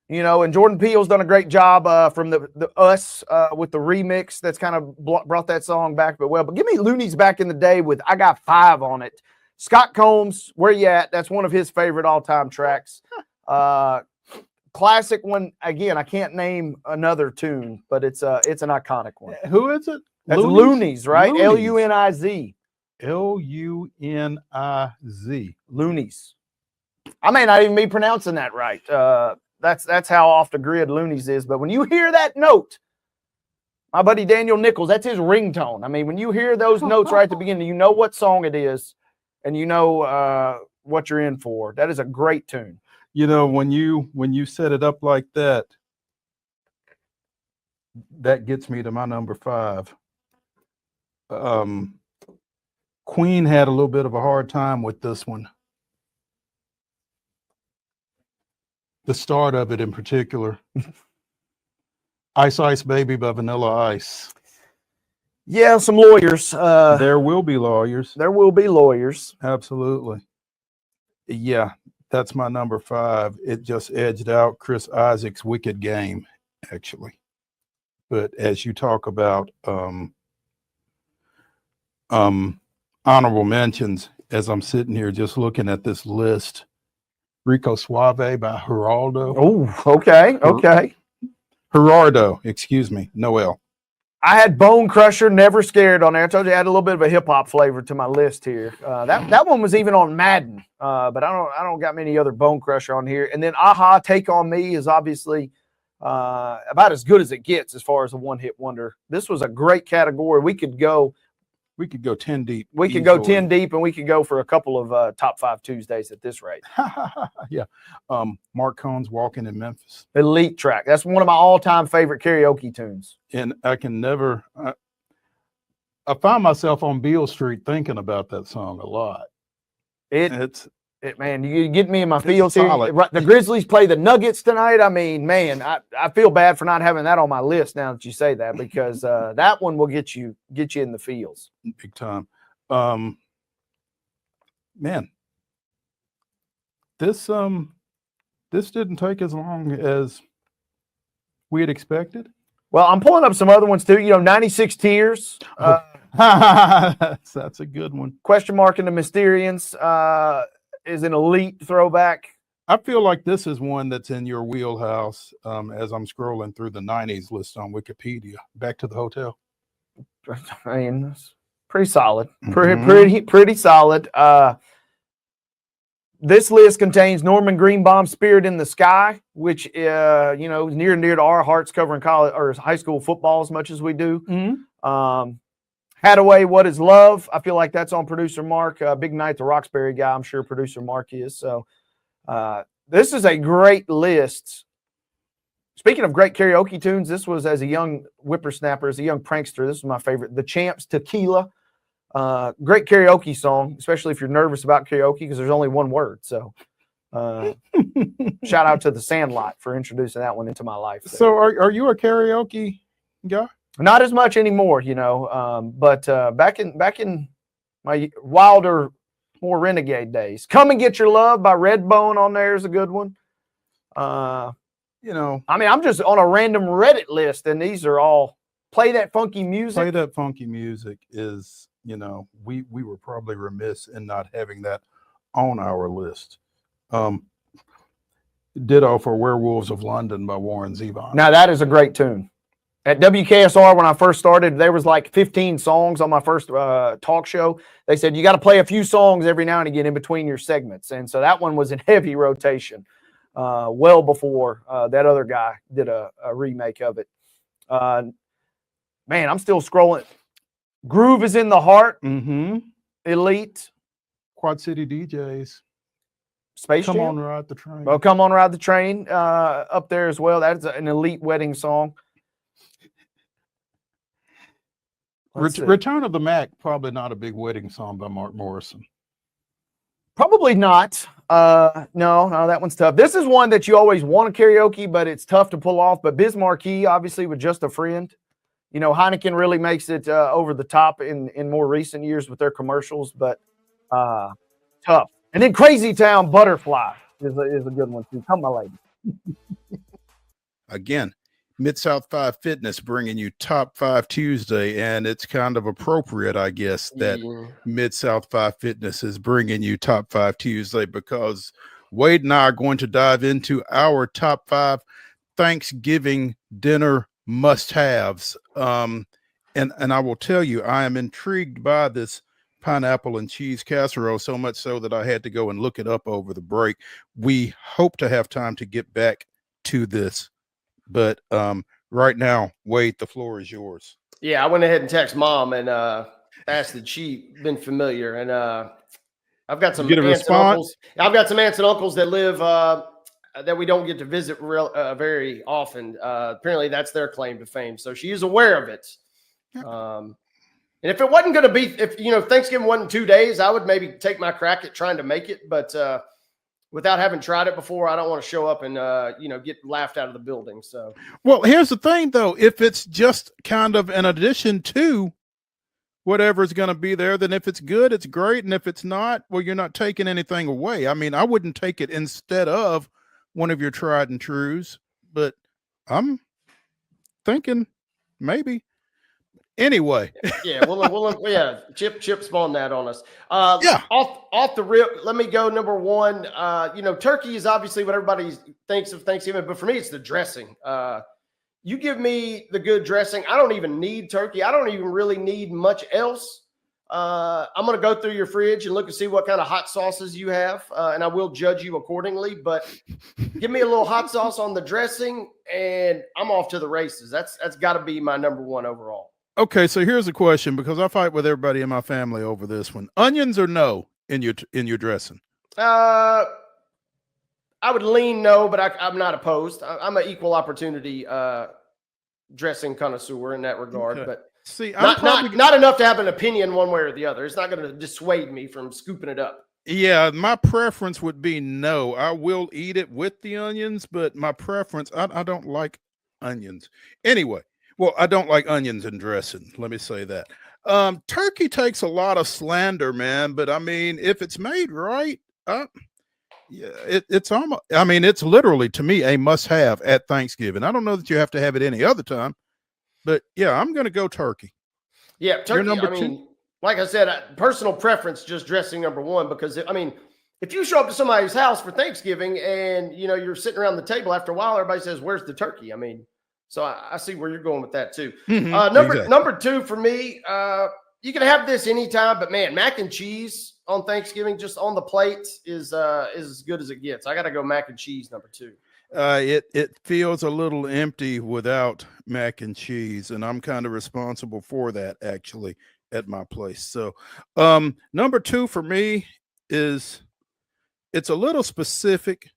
and Jordan Peele's done a great job from the Us with the remix that's kind of brought that song back, but give me Looney's Back in the Day with I got 5 on it. Scott Combs, Where You At? That's one of his favorite all-time tracks. Classic one. Again, I can't name another tune, but it's an iconic one. Who is it? That's Loonies, right? Luniz. Luniz. Loonies. I may not even be pronouncing that right. That's how off the grid Loonies is. But when you hear that note, my buddy Daniel Nichols, that's his ringtone. I mean, when you hear those notes right at the beginning, you know what song it is, and you know what you're in for. That is a great tune. When you set it up like that, that gets me to my number 5. Queen had a little bit of a hard time with this one. The start of it in particular. Ice Ice Baby by Vanilla Ice. Yeah, some lawyers. There will be lawyers. There will be lawyers. Absolutely. Yeah, that's my number 5. It just edged out Chris Isaac's Wicked Game, actually. But as you talk about honorable mentions, as I'm sitting here just looking at this list, Rico Suave by Geraldo. Oh, okay. Gerardo, excuse me, Noel. I had Bone Crusher, Never Scared on there. I told you I had a little bit of a hip hop flavor to my list here. That one was even on Madden, but I don't got many other Bone Crusher on here. And then Aha, Take on Me is obviously about as good as it gets as far as a one-hit wonder. This was a great category. We could go 10 deep. We could go 10 deep, and we could go for a couple of top 5 Tuesdays at this rate. Yeah. Mark Cohn's Walking in Memphis. Elite track. That's one of my all-time favorite karaoke tunes. And I can never, I find myself on Beale Street thinking about that song a lot. It's Man, you get me in my It's feels here. solid. Right, the Grizzlies play the Nuggets tonight. I mean, man, I feel bad for not having that on my list now that you say that, because that one will get you in the feels. big time. Man, this didn't take as long as we had expected. Well, I'm pulling up some other ones too. 96 Tears. That's a good one. Question mark in the Mysterians is an elite throwback. I feel like this is one that's in your wheelhouse. As I'm scrolling through the 90s list on Wikipedia. Back to the Hotel. I mean, it's pretty solid. Pretty solid. This list contains Norman Greenbaum's "Spirit in the Sky," which is near and dear to our hearts, covering college or high school football as much as we do. Hadaway, "What Is Love?" I feel like that's on producer Mark. Big Night, the Roxbury guy. I'm sure producer Mark is. So this is a great list. Speaking of great karaoke tunes, this was as a young whippersnapper, as a young prankster. This is my favorite. The Champs, "Tequila." Great karaoke song, especially if you're nervous about karaoke because there's only one word. So shout out to the Sandlot for introducing that one into my life. So are you a karaoke guy? Not as much anymore, but back in my wilder, more renegade days. "Come and Get Your Love" by Redbone on there is a good one. I mean, I'm just on a random Reddit list, and these are all Play That Funky Music. Play That Funky Music is, we were probably remiss in not having that on our list. Ditto for "Werewolves of London" by Warren Zevon. Now that is a great tune. At WKSR, when I first started, there was like 15 songs on my first talk show. They said, you got to play a few songs every now and again in between your segments. And so that one was in heavy rotation well before that other guy did a remake of it. Man, I'm still scrolling. "Groove Is in the Heart." Elite. Quad City DJs. Space Come Jam? On Ride the Train. Well, "Come On Ride the Train" up there as well. That's an elite wedding song. Return of the Mac, probably not a big wedding song by Mark Morrison. Probably not. No, that one's tough. This is one that you always want to karaoke, but it's tough to pull off. But Biz Markie, obviously, with "Just a Friend." Heineken really makes it over the top in more recent years with their commercials, but tough. And then "Crazy Town," "Butterfly" is a good one too. Come, my lady. Again, Mid-South 5 Fitness bringing you Top 5 Tuesday, and it's kind of appropriate, I guess, that Mid-South 5 Fitness is bringing you Top 5 Tuesday, because Wade and I are going to dive into our top 5 Thanksgiving dinner must-haves. And I will tell you, I am intrigued by this pineapple and cheese casserole, so much so that I had to go and look it up over the break. We hope to have time to get back to this, but right now, Wade, the floor is yours. Yeah, I went ahead and texted Mom and asked that she been familiar, and I've got some aunts and uncles. I've got some aunts and uncles that live that we don't get to visit very often. Apparently, that's their claim to fame, so she is aware of it. And if it wasn't going to be, if Thanksgiving wasn't 2 days, I would maybe take my crack at trying to make it, but without having tried it before, I don't want to show up and get laughed out of the building. So, well, here's the thing, though: if it's just kind of an addition to whatever's going to be there, then if it's good, it's great, and if it's not, well, you're not taking anything away. I mean, I wouldn't take it instead of one of your tried and trues, but I'm thinking maybe. Anyway, yeah, yeah, Chip spawned that on us. Off the rip, let me go number one. Turkey is obviously what everybody thinks of Thanksgiving, but for me, it's the dressing. You give me the good dressing. I don't even need turkey. I don't even really need much else. I'm going to go through your fridge and look and see what kind of hot sauces you have, and I will judge you accordingly. But give me a little hot sauce on the dressing, and I'm off to the races. That's got to be my number one overall. Okay, so here's a question, because I fight with everybody in my family over this one. Onions or no in your dressing? I would lean no, but I'm not opposed. I'm an equal opportunity dressing connoisseur in that regard. Okay. But see, not enough to have an opinion one way or the other. It's not going to dissuade me from scooping it up. Yeah, my preference would be no. I will eat it with the onions, but my preference, I don't like onions. Anyway, well, I don't like onions in dressing. Let me say that. Turkey takes a lot of slander, man, but I mean, if it's made right, yeah, it's almost, I mean, it's literally to me a must have at Thanksgiving. I don't know that you have to have it any other time, but yeah, I'm going to go turkey. Yeah, You're turkey. number I two? mean, like I said, personal preference, just dressing number one, because I mean, if you show up to somebody's house for Thanksgiving and you're sitting around the table, after a while, everybody says, "Where's the turkey?" I mean, so I see where you're going with that too. Exactly. Number two for me, you can have this anytime, but man, mac and cheese on Thanksgiving just on the plate is as good as it gets. I got to go mac and cheese number two. It feels a little empty without mac and cheese, and I'm kind of responsible for that actually at my place. So, number two for me is, it's a little specific.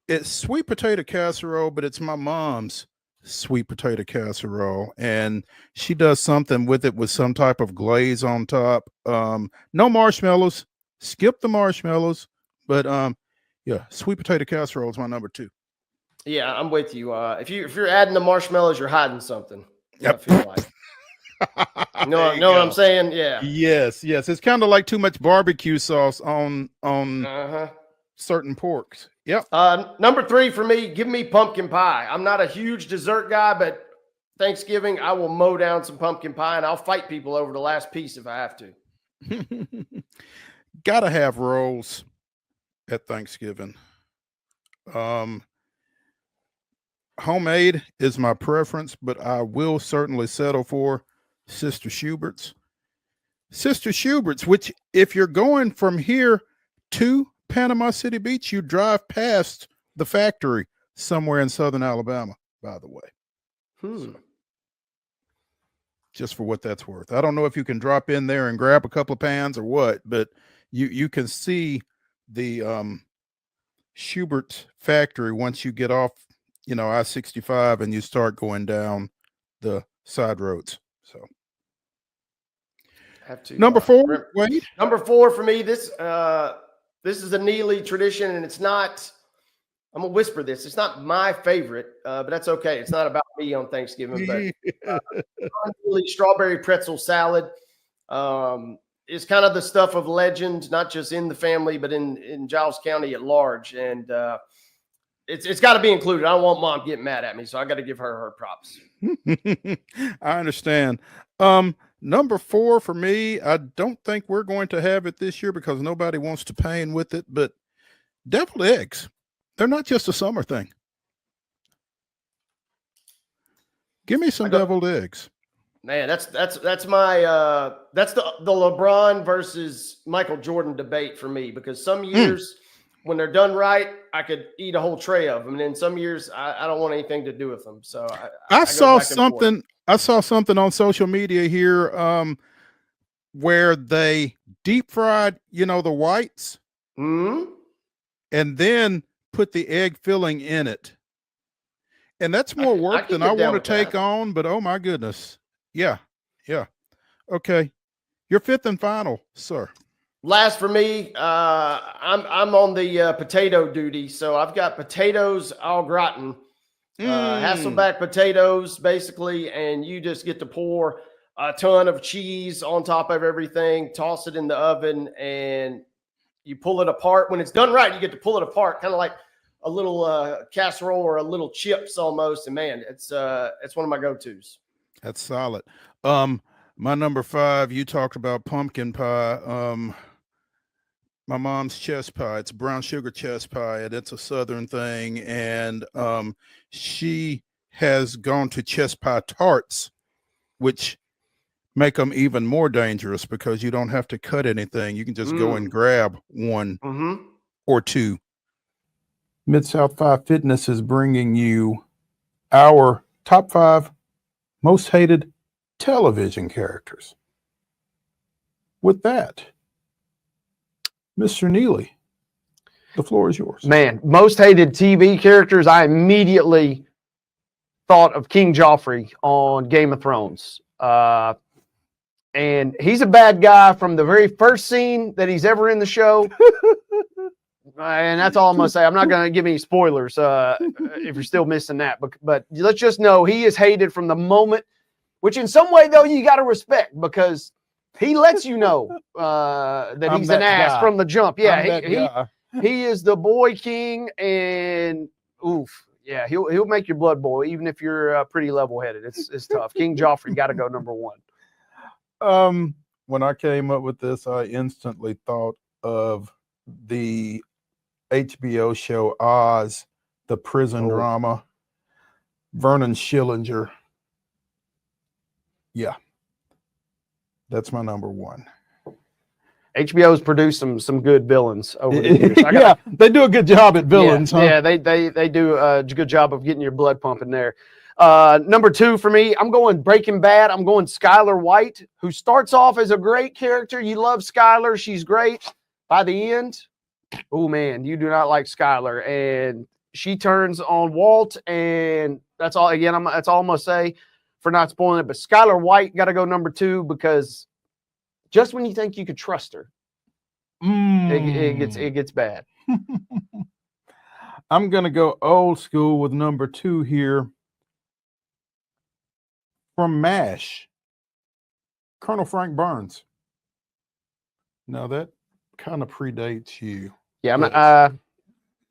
It's sweet potato casserole, but it's my mom's sweet potato casserole, and she does something with it with some type of glaze on top. No marshmallows, skip the marshmallows, but yeah, sweet potato casserole is my number two. Yeah, I'm with you. If you're adding the marshmallows, you're hiding something. Yep. I feel like. know what I'm saying? Yeah. Yes. It's kind of like too much barbecue sauce on certain porks. Yep. Number three for me, give me pumpkin pie. I'm not a huge dessert guy, but Thanksgiving, I will mow down some pumpkin pie, and I'll fight people over the last piece if I have to. Gotta have rolls at Thanksgiving. Homemade is my preference, but I will certainly settle for Sister Schubert's. Sister Schubert's, which if you're going from here to Panama City Beach, you drive past the factory somewhere in southern Alabama, by the way. So, just for what that's worth. I don't know if you can drop in there and grab a couple of pans or what, but you can see the Schubert factory once you get off, I-65 and you start going down the side roads. So have to number four, Wade. Number four for me, this is a Neely tradition, and it's not, I'm gonna whisper this, it's not my favorite, but that's okay. It's not about me on Thanksgiving, but Neely strawberry pretzel salad is kind of the stuff of legend, not just in the family, but in Giles County at large. And it's got to be included. I don't want mom getting mad at me, so I got to give her props. I understand. Number four for me, I don't think we're going to have it this year because nobody wants to pain with it, but deviled eggs, they're not just a summer thing. Give me some deviled eggs. Man, that's my that's the LeBron versus Michael Jordan debate for me, because some years when they're done right, I could eat a whole tray of them, and then some years I don't want anything to do with them. So I saw something. I saw something on social media here where they deep fried, the whites, and then put the egg filling in it, and that's more work than I want to take on. But oh my goodness. Yeah. Okay. Your fifth and final, sir. Last for me, I'm on the potato duty. So I've got potatoes au gratin, Hasselback potatoes, basically, and you just get to pour a ton of cheese on top of everything, toss it in the oven, and you pull it apart. When it's done right, you get to pull it apart, kind of like a little casserole or a little chips almost. And man, it's one of my go-tos. That's solid. My number five, you talked about pumpkin pie. My mom's chess pie, it's brown sugar chess pie, and it's a Southern thing. And she has gone to chess pie tarts, which make them even more dangerous because you don't have to cut anything. You can just go and grab one or two. Mid-South 5 Fitness is bringing you our top 5 most hated television characters. With that, Mr. Neely, the floor is yours. Man, most hated TV characters, I immediately thought of King Joffrey on Game of Thrones. And And he's a bad guy from the very first scene that he's ever in the show. And that's all I'm going to say. I'm not going to give any spoilers if you're still missing that. But let's just know he is hated from the moment, which in some way, though, you got to respect because he lets you know that he's an ass guy. from the jump. Yeah, guy. he is the boy king, and oof. Yeah, he'll make your blood boil, even if you're pretty level-headed. It's tough. King Joffrey got to go number one. When I came up with this, I instantly thought of the HBO show Oz, the prison drama. Vernon Schillinger. Yeah, that's my number one. HBO's produced some good villains over the years. Yeah, they do a good job at villains. Yeah, huh? yeah, they do a good job of getting your blood pumping there. Number two for me, I'm going Breaking Bad. I'm going Skylar White, who starts off as a great character. You love Skylar. She's great. By the end, oh man, you do not like Skylar. And she turns on Walt, and that's all. Again, that's all I'm going to say for not spoiling it. But Skylar White got to go number two because just when you think you could trust her, it gets bad. I'm going to go old school with number two here. From MASH, Colonel Frank Burns. Now that kind of predates you. Yeah,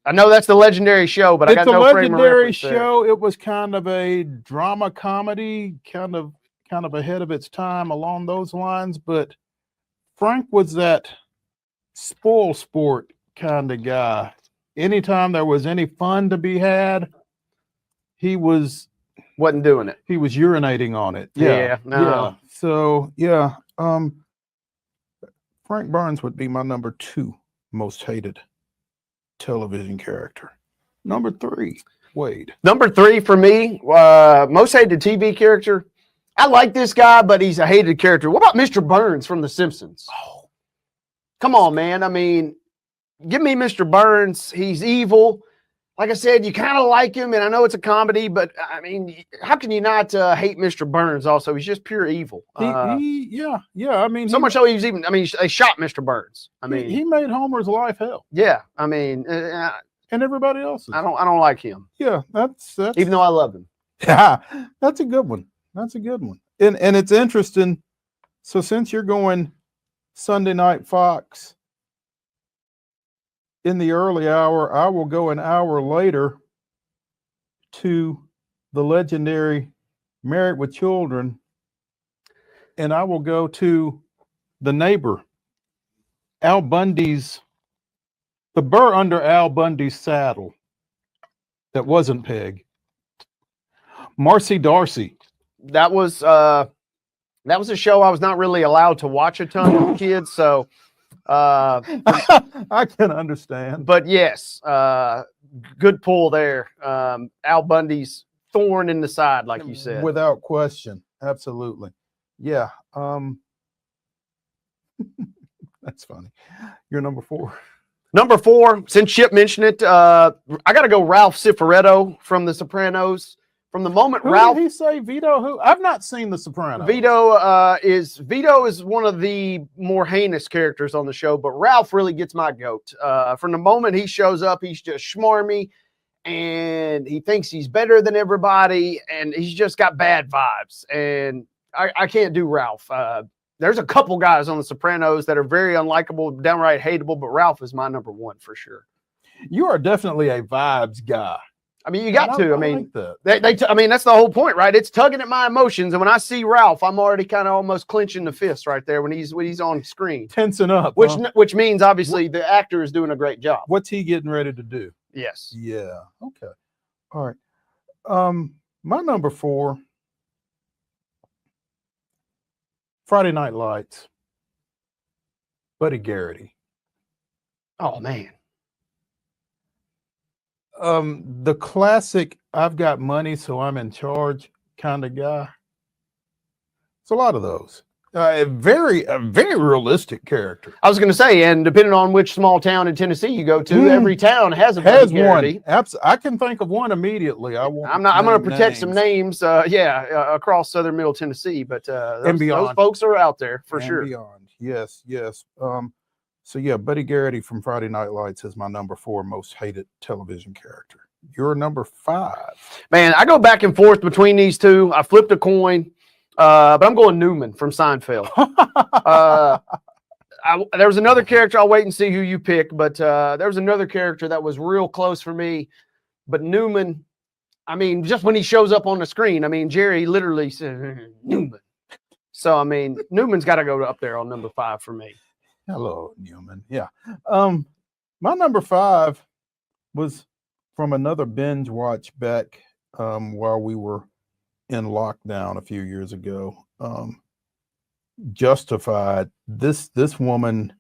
I know that's the legendary show, but I got no frame of legendary reference there. show. It was kind of a drama comedy, kind of ahead of its time along those lines. But Frank was that spoil sport kind of guy. Anytime there was any fun to be had, he wasn't doing it. He was urinating on it. Yeah, no. Yeah. So yeah, Frank Burns would be my number two most hated television character. Number three, Wade. Number three for me, most hated TV character. I like this guy, but he's a hated character. What about Mr. Burns from The Simpsons? Oh, come on, man. I mean, give me Mr. Burns. He's evil. Like I said, you kind of like him, and I know it's a comedy, but I mean, how can you not hate Mr. Burns also? He's just pure evil. Yeah. I mean, so much so they shot Mr. Burns. I mean, he made Homer's life hell. Yeah, I mean, and everybody else's. I don't like him. Yeah, that's even though I love him. Yeah, that's a good one. That's a good one. And it's interesting. So since you're going Sunday Night Fox in the early hour, I will go an hour later to the legendary Married with Children, and I will go to The Neighbor, Al Bundy's, the burr under Al Bundy's saddle that wasn't Peg. Marcy Darcy. That was a show I was not really allowed to watch a ton with kids, so I can understand. But yes, good pull there. Al Bundy's thorn in the side, like you said. Without question. Absolutely. Yeah. That's funny. You're number four. Number four, since Chip mentioned it, I got to go Ralph Cifaretto from The Sopranos. From the moment Did he say Vito? Who? I've not seen The Sopranos. Vito is one of the more heinous characters on the show, but Ralph really gets my goat. From the moment he shows up, he's just schmarmy, and he thinks he's better than everybody, and he's just got bad vibes. And I can't do Ralph. There's a couple guys on The Sopranos that are very unlikable, downright hateable, but Ralph is my number one for sure. You are definitely a vibes guy. I mean, you got to. I mean, like I mean, that's the whole point, right? It's tugging at my emotions, and when I see Ralph, I'm already kind of almost clenching the fist right there when he's on screen, tensing up. Which means obviously the actor is doing a great job. What's he getting ready to do? Yes. Yeah. Okay. All right. My number four, Friday Night Lights, Buddy Garrity. Oh man. The classic I've got money, so I'm in charge kind of guy. It's a lot of those. A very realistic character. I was going to say, and depending on which small town in Tennessee you go to, every town has a Buddy Garrity. One. I can think of one immediately. I'm going to protect some names. Across southern middle Tennessee, but those folks are out there for sure. Beyond. Yes. So yeah, Buddy Garrity from Friday Night Lights is my number 4 most hated television character. You're number 5. Man, I go back and forth between these two. I flipped a coin. But I'm going Newman from Seinfeld. There was another character. I'll wait and see who you pick. But there was another character that was real close for me. But Newman, I mean, just when he shows up on the screen, I mean, Jerry literally said, Newman. So, I mean, Newman's got to go up there on number 5 for me. Hello, Newman. Yeah. My number 5 was from another binge watch back while we were in lockdown a few years ago. Justified. This woman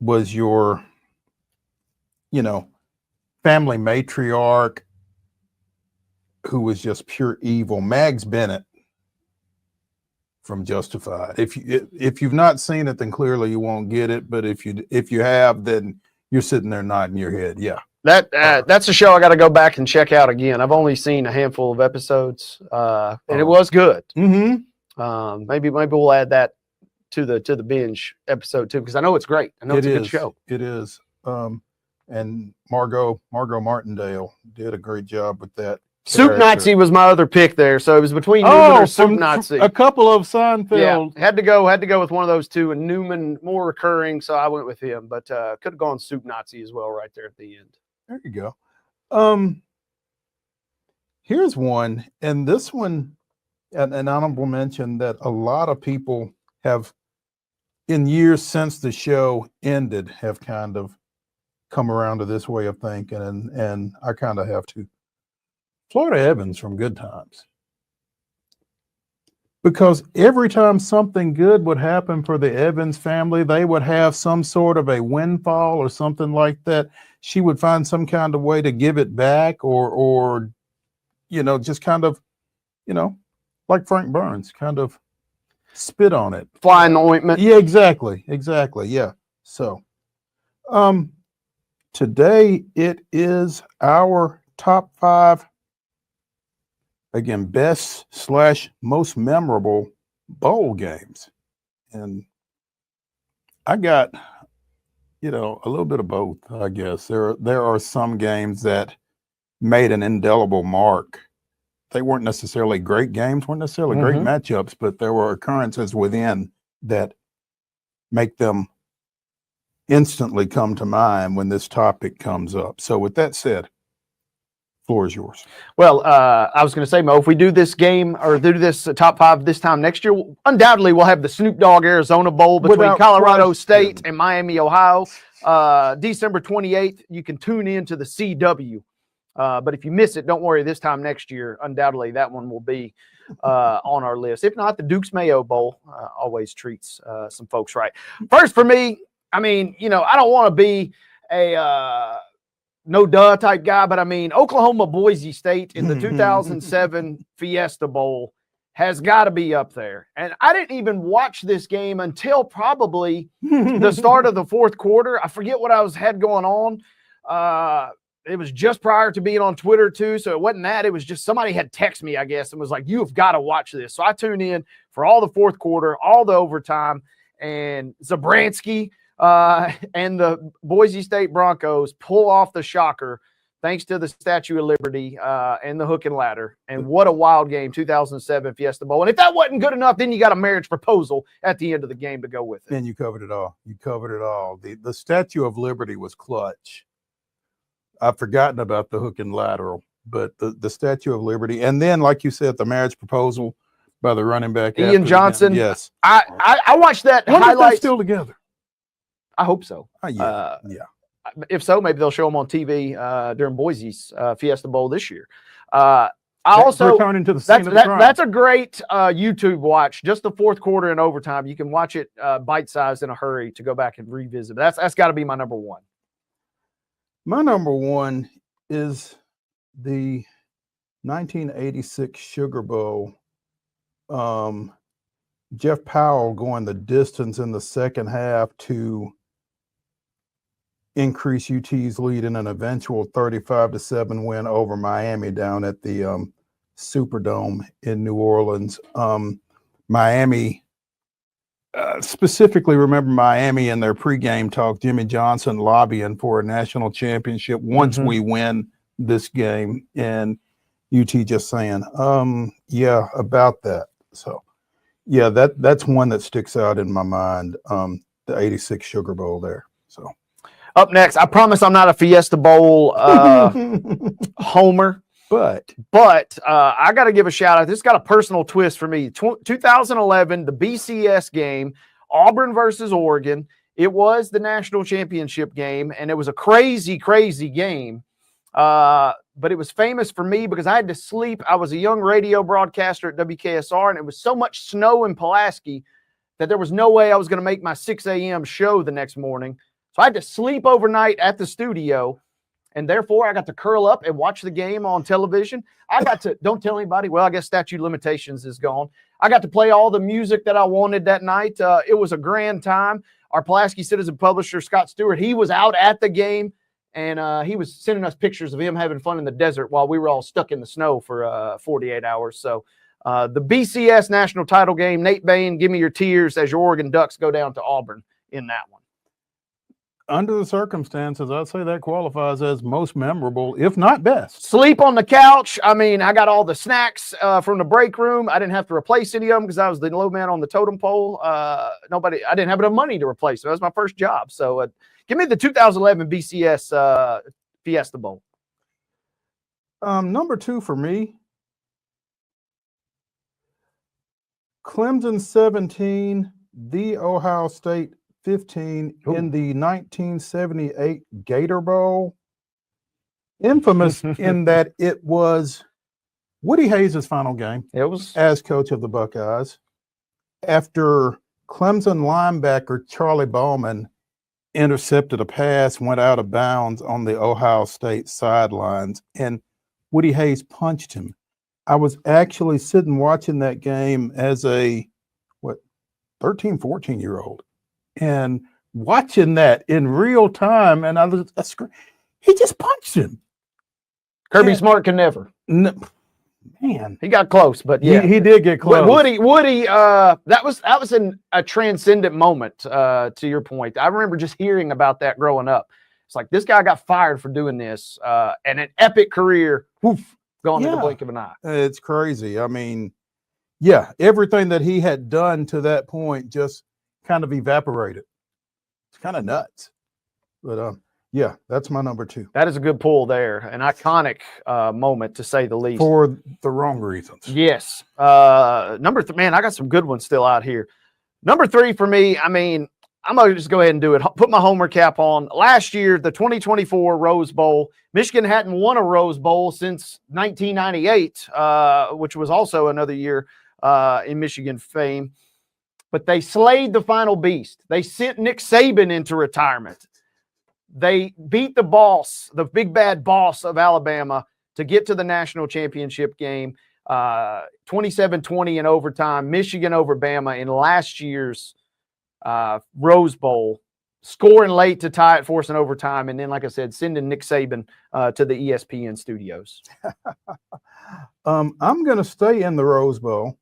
was your, family matriarch who was just pure evil. Mags Bennett from Justified. If you've not seen it, then clearly you won't get it. But if you have, then you're sitting there nodding your head. Yeah. That's a show I got to go back and check out again. I've only seen a handful of episodes, and it was good. Mm-hmm. Maybe we'll add that to the binge episode too, because I know it's great. I know it's a good show. It is. And Margot Martindale did a great job with that. Soup Nazi was my other pick there, so it was between Newman or Soup Nazi. A couple of Seinfeld. Yeah, had to go with one of those two, and Newman more recurring, so I went with him. But could have gone Soup Nazi as well right there at the end. There you go. Here's one, and this one, an honorable mention that a lot of people have, in years since the show ended, have kind of come around to this way of thinking, and I kind of have to. Florida Evans from Good Times. Because every time something good would happen for the Evans family, they would have some sort of a windfall or something like that. She would find some kind of way to give it back or just kind of, like Frank Burns, kind of spit on it. Fly in the ointment. Yeah, exactly. Yeah. So, today it is our top 5, again, best/most memorable bowl games. And I got, a little bit of both, I guess. There are some games that made an indelible mark. They weren't necessarily great games, weren't necessarily great matchups, but there were occurrences within that make them instantly come to mind when this topic comes up. So with that said, floor is yours. Well, I was going to say, Mo, if we do this game or do this top 5 this time next year, undoubtedly we'll have the Snoop Dogg Arizona Bowl between Colorado State and Miami, Ohio. December 28th, you can tune in to the CW. But if you miss it, don't worry. This time next year, undoubtedly that one will be on our list. If not, the Duke's Mayo Bowl always treats some folks right. First for me, I mean, I don't want to be a no duh type guy, but I mean, Oklahoma Boise State in the 2007 Fiesta Bowl has got to be up there. And I didn't even watch this game until probably the start of the fourth quarter. I forget what had going on. It was just prior to being on Twitter too. So it wasn't that. It was just somebody had texted me, I guess, and was like, you have got to watch this. So I tuned in for all the fourth quarter, all the overtime, and Zabransky and the Boise State Broncos pull off the shocker thanks to the Statue of Liberty and the hook and ladder. And what a wild game, 2007 Fiesta Bowl. And if that wasn't good enough, then you got a marriage proposal at the end of the game to go with it. And you covered it all. The Statue of Liberty was clutch. I've forgotten about the hook and lateral, but the Statue of Liberty. And then, like you said, the marriage proposal by the running back. Ian Johnson. Yes. I watched that highlight. Still together. I hope so. Yeah. If so, maybe they'll show them on TV during Boise's Fiesta Bowl this year. Also returning to the scene of the crime. That's a great YouTube watch. Just the fourth quarter and overtime. You can watch it bite-sized in a hurry to go back and revisit. That's got to be my number 1. My number 1 is the 1986 Sugar Bowl. Jeff Powell going the distance in the second half to increase UT's lead in an eventual 35-7 win over Miami down at the Superdome in New Orleans. Miami, specifically remember Miami in their pregame talk, Jimmy Johnson lobbying for a national championship once we win this game, and UT just saying, yeah, about that. So, yeah, that's one that sticks out in my mind, the 86 Sugar Bowl there. So, up next, I promise I'm not a Fiesta Bowl homer, but I got to give a shout out. This got a personal twist for me. 2011, the BCS game, Auburn versus Oregon. It was the national championship game, and it was a crazy, crazy game. But it was famous for me because I had to sleep. I was a young radio broadcaster at WKSR, and it was so much snow in Pulaski that there was no way I was going to make my 6 a.m. show the next morning. So I had to sleep overnight at the studio, and therefore I got to curl up and watch the game on television. I got to, don't tell anybody, well, I guess statute limitations is gone. I got to play all the music that I wanted that night. It was a grand time. Our Pulaski Citizen publisher, Scott Stewart, he was out at the game, and he was sending us pictures of him having fun in the desert while we were all stuck in the snow for 48 hours. So the BCS national title game, Nate Bain, give me your tears as your Oregon Ducks go down to Auburn in that one. Under the circumstances, I'd say that qualifies as most memorable, if not best. Sleep on the couch. I mean, I got all the snacks from the break room. I didn't have to replace any of them because I was the low man on the totem pole. I didn't have enough money to replace them. That was my first job. So give me the 2011 BCS Fiesta Bowl. Number 2 for me, Clemson 17, the Ohio State 15 in the 1978 Gator Bowl. Infamous in that it was Woody Hayes' final game. It was as coach of the Buckeyes after Clemson linebacker Charlie Bowman intercepted a pass, went out of bounds on the Ohio State sidelines, and Woody Hayes punched him. I was actually sitting watching that game as a 13, 14-year-old. And watching that in real time, and he just punched him. Kirby Smart can never. No, man, he got close, but yeah, he did get close. Woody, that was a transcendent moment. To your point, I remember just hearing about that growing up. It's like this guy got fired for doing this, and an epic career, gone in the blink of an eye. It's crazy. I mean, yeah, everything that he had done to that point just kind of evaporated. It's kind of nuts. But yeah, that's my number 2. That is a good pull there. An iconic moment, to say the least. For the wrong reasons. Yes. Number 3, man, I got some good ones still out here. Number 3 for me, I mean, I'm going to just go ahead and do it. Put my homer cap on. Last year, the 2024 Rose Bowl, Michigan hadn't won a Rose Bowl since 1998, which was also another year in Michigan fame. But they slayed the final beast. They sent Nick Saban into retirement. They beat the boss, the big bad boss of Alabama, to get to the national championship game, 27-20 in overtime, Michigan over Bama in last year's Rose Bowl, scoring late to tie it, forcing overtime, and then, like I said, sending Nick Saban to the ESPN studios. I'm going to stay in the Rose Bowl.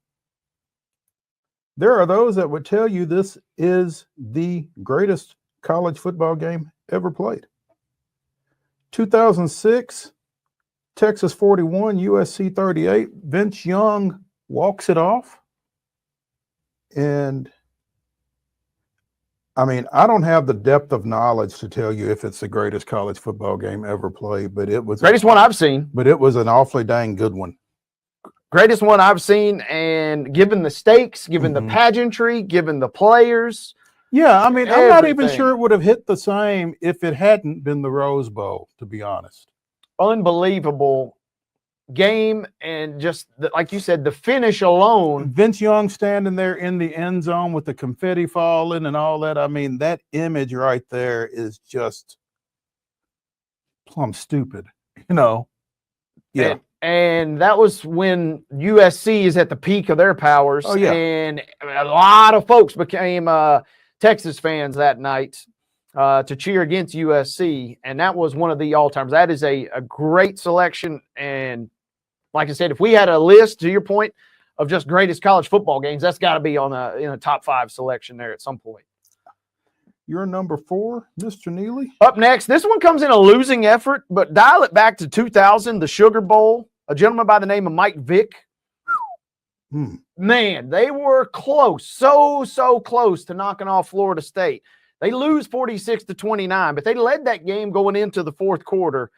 There are those that would tell you this is the greatest college football game ever played. 2006, Texas 41, USC 38. Vince Young walks it off. And I mean, I don't have the depth of knowledge to tell you if it's the greatest college football game ever played, but it was greatest one I've seen. But it was an awfully dang good one. Greatest one I've seen, and given the stakes, given the pageantry, given the players. Yeah, I mean, I'm not even sure it would have hit the same if it hadn't been the Rose Bowl, to be honest. Unbelievable game, and just like you said, the finish alone. Vince Young standing there in the end zone with the confetti falling and all that. I mean, that image right there is just plumb stupid, you know. Yeah. And that was when USC is at the peak of their powers. Oh, yeah. And a lot of folks became Texas fans that night to cheer against USC. And that was one of the all-timers. That is a great selection. And like I said, if we had a list, to your point, of just greatest college football games, that's got to be on a top 5 selection there at some point. You're number 4, Mr. Neely. Up next, this one comes in a losing effort, but dial it back to 2000, the Sugar Bowl. A gentleman by the name of Mike Vick. Man, they were close, so close to knocking off Florida State. They lose 46-29, but they led that game going into the fourth quarter,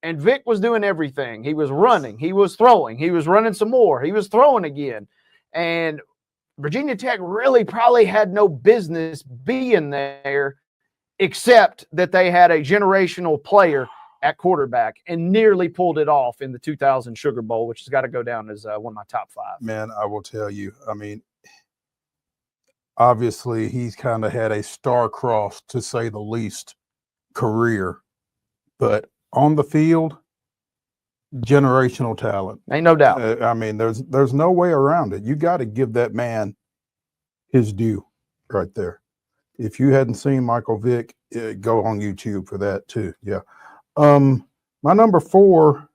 and Vick was doing everything. He was running, he was throwing, he was running some more, he was throwing again, and Virginia Tech really probably had no business being there, except that they had a generational player at quarterback and nearly pulled it off in the 2000 Sugar Bowl, which has got to go down as one of my top 5. Man, I will tell you, I mean, obviously he's kind of had a star-crossed, to say the least, career, but on the field, generational talent. Ain't no doubt. I mean, there's no way around it. You got to give that man his due right there. If you hadn't seen Michael Vick, go on YouTube for that too. Yeah. My number 4,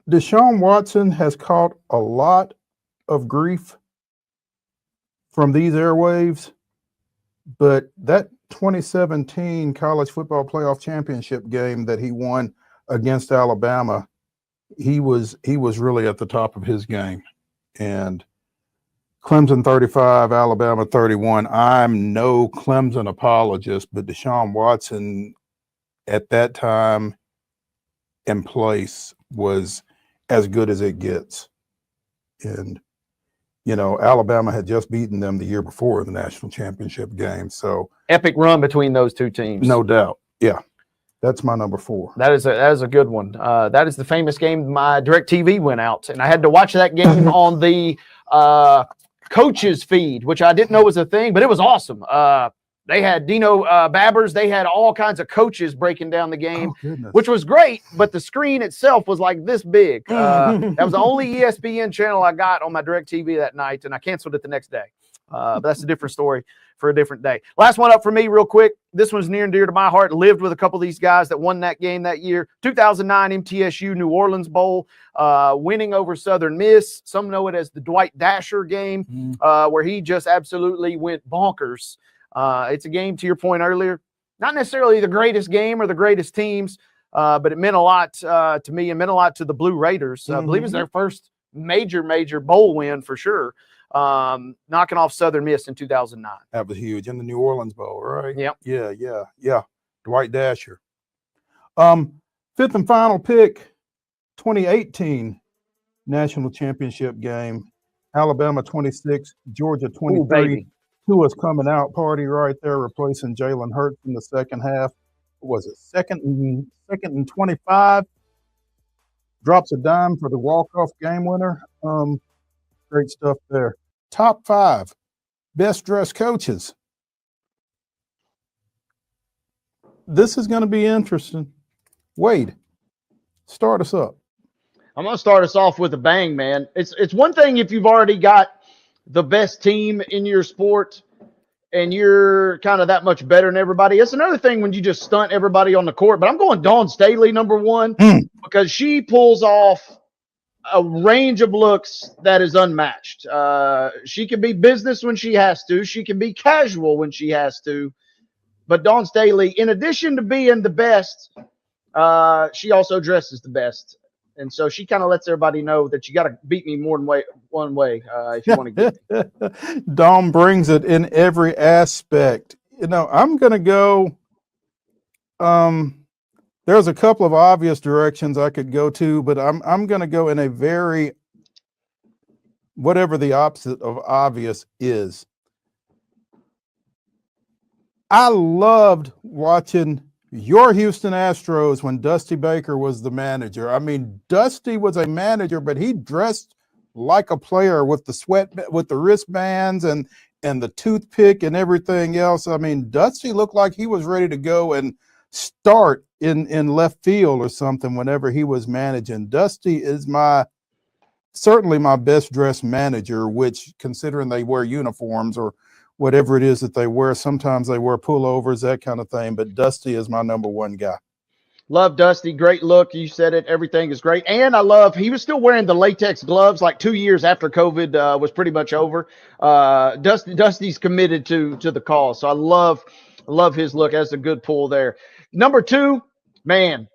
Deshaun Watson has caught a lot of grief from these airwaves, but that 2017 college football playoff championship game that he won against Alabama, he was really at the top of his game. And Clemson 35, Alabama 31. I'm no Clemson apologist, but Deshaun Watson at that time and place was as good as it gets. And, you know, Alabama had just beaten them the year before in the national championship game. So epic run between those two teams. No doubt. Yeah. That's my number 4. That is a good one. That is the famous game my DirecTV went out, and I had to watch that game on the coaches feed, which I didn't know was a thing, but it was awesome. They had Dino Babbers. They had all kinds of coaches breaking down the game, which was great, but the screen itself was like this big. That was the only ESPN channel I got on my DirecTV that night, and I canceled it the next day. But that's a different story for a different day. Last one up for me real quick. This one's near and dear to my heart. Lived with a couple of these guys that won that game that year. 2009 MTSU New Orleans Bowl, winning over Southern Miss. Some know it as the Dwight Dasher game, where he just absolutely went bonkers. It's a game, to your point earlier, not necessarily the greatest game or the greatest teams, but it meant a lot to me. It meant a lot to the Blue Raiders. I believe it was their first major bowl win for sure. Knocking off Southern Miss in 2009. That was huge in the New Orleans Bowl, right? Yep. Yeah. Dwight Dasher. 5th and final pick, 2018 national championship game. Alabama 26, Georgia 23. Tua's coming out party right there, replacing Jalen Hurts in the second half. What was it second and 25? Drops a dime for the walk-off game winner. Great stuff there. Top 5 best dressed coaches. This is going to be interesting. Wade, start us up. I'm going to start us off with a bang, man. It's one thing if you've already got the best team in your sport and you're kind of that much better than everybody. It's another thing when you just stunt everybody on the court. But I'm going Dawn Staley, number 1, because she pulls off a range of looks that is unmatched. She can be business when she has to. She can be casual when she has to. But Dawn Staley, in addition to being the best, she also dresses the best. And so she kind of lets everybody know that you got to beat me more than one way if you want to get me. Dawn brings it in every aspect. You know, I'm going to go there's a couple of obvious directions I could go to, but I'm going to go in a very, whatever the opposite of obvious is. I loved watching your Houston Astros when Dusty Baker was the manager. I mean, Dusty was a manager, but he dressed like a player with the wristbands and the toothpick and everything else. I mean, Dusty looked like he was ready to go and start in left field or something whenever he was managing. Dusty is certainly my best dressed manager, which, considering they wear uniforms or whatever it is that they wear, sometimes they wear pullovers, that kind of thing. But Dusty is my number one guy. Love Dusty. Great look. You said it. Everything is great. And I love, he was still wearing the latex gloves like 2 years after COVID was pretty much over. Dusty's committed to the cause. So I love his look. That's a good pull there. Number two, man,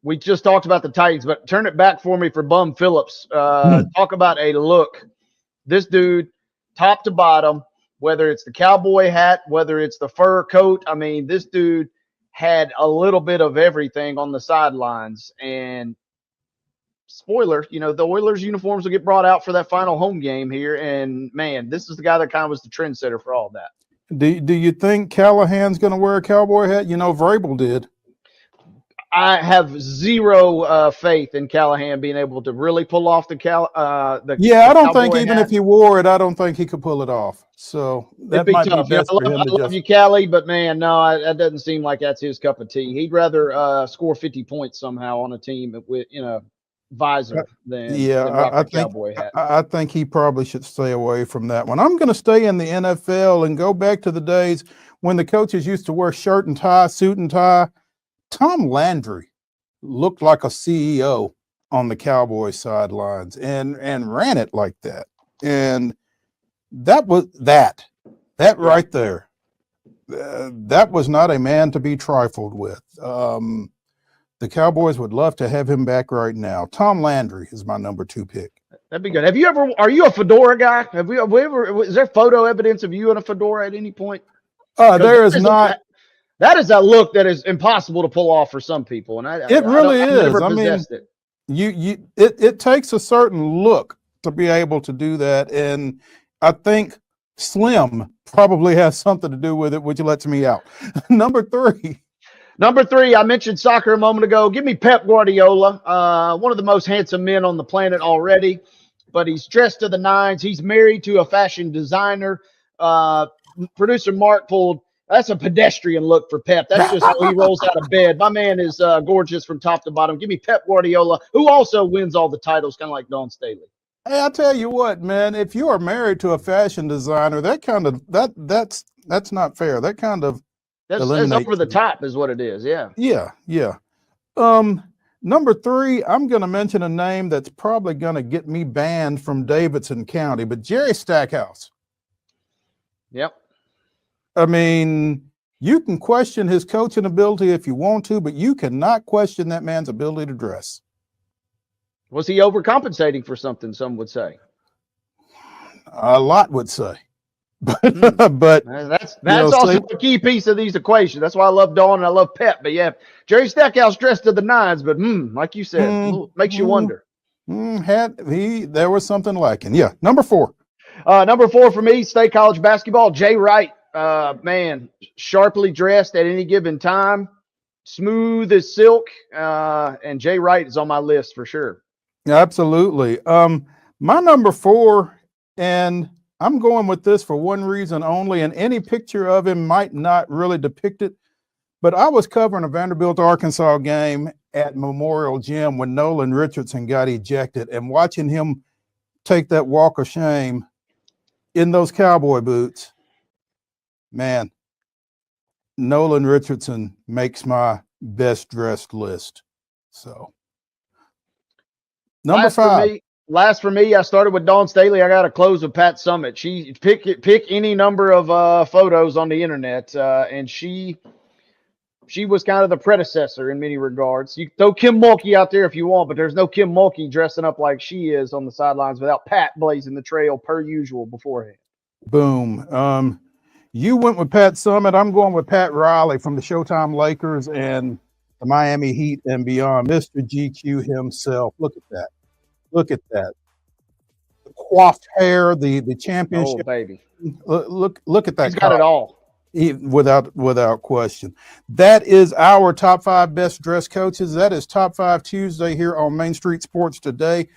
we just talked about the Titans, but turn it back for me for Bum Phillips. Talk about a look. This dude, top to bottom, whether it's the cowboy hat, whether it's the fur coat. I mean, this dude had a little bit of everything on the sidelines. And spoiler, the Oilers uniforms will get brought out for that final home game here. And man, this is the guy that kind of was the trendsetter for all that. Do you think Callahan's going to wear a cowboy hat? Vrabel did. I have zero faith in Callahan being able to really pull off the I don't think even if he wore it, I don't think he could pull it off. So that might be tough. I love you, Callie, but man, no, that doesn't seem like that's his cup of tea. He'd rather score 50 points somehow on a team with visor than rock a cowboy hat. I think he probably should stay away from that one. I'm going to stay in the NFL and go back to the days when the coaches used to wear shirt and tie, suit and tie. Tom Landry looked like a CEO on the Cowboys sidelines and ran it like that. And that was that right there. That was not a man to be trifled with. The Cowboys would love to have him back right now. Tom Landry is my number 2 pick. That'd be good. Are you a fedora guy? Have we ever, is there photo evidence of you in a fedora at any point? There is not. That is a look that is impossible to pull off for some people, and it really is. I mean, it takes a certain look to be able to do that, and I think Slim probably has something to do with it, which lets me out. Number three, I mentioned soccer a moment ago. Give me Pep Guardiola, one of the most handsome men on the planet already, but he's dressed to the nines. He's married to a fashion designer. Producer Mark pulled. That's a pedestrian look for Pep. That's just how he rolls out of bed. My man is gorgeous from top to bottom. Give me Pep Guardiola, who also wins all the titles, kind of like Dawn Staley. Hey, I tell you what, man, if you are married to a fashion designer, that's not fair. That's over the top is what it is. Yeah. Yeah. Number 3, I'm going to mention a name that's probably going to get me banned from Davidson County, but Jerry Stackhouse. Yep. I mean, you can question his coaching ability if you want to, but you cannot question that man's ability to dress. Was he overcompensating for something, some would say? A lot would say. But that's also a key piece of these equations. That's why I love Dawn and I love Pep. But yeah, Jerry Stackhouse dressed to the nines, but like you said, makes you wonder. There was something lacking. Yeah, number 4. Number 4 for me, State College basketball, Jay Wright. Man, sharply dressed at any given time, smooth as silk, and Jay Wright is on my list for sure. Absolutely. My number 4, and I'm going with this for one reason only, and any picture of him might not really depict it, but I was covering a Vanderbilt Arkansas game at Memorial Gym when Nolan Richardson got ejected, and watching him take that walk of shame in those cowboy boots. Man, Nolan Richardson makes my best dressed list. So, number 5. Last for me, I started with Dawn Staley. I got to close with Pat Summitt. She pick any number of photos on the internet, and she was kind of the predecessor in many regards. You throw Kim Mulkey out there if you want, but there's no Kim Mulkey dressing up like she is on the sidelines without Pat blazing the trail per usual beforehand. Boom. You went with Pat Summitt. I'm going with Pat Riley from the Showtime Lakers and the Miami Heat and beyond. Mr. GQ himself. Look at that. The coiffed hair, the championship. Oh, baby. Look at that. He's got it all. Without question. That is our top 5 best dressed coaches. That is Top 5 Tuesday here on Main Street Sports Today.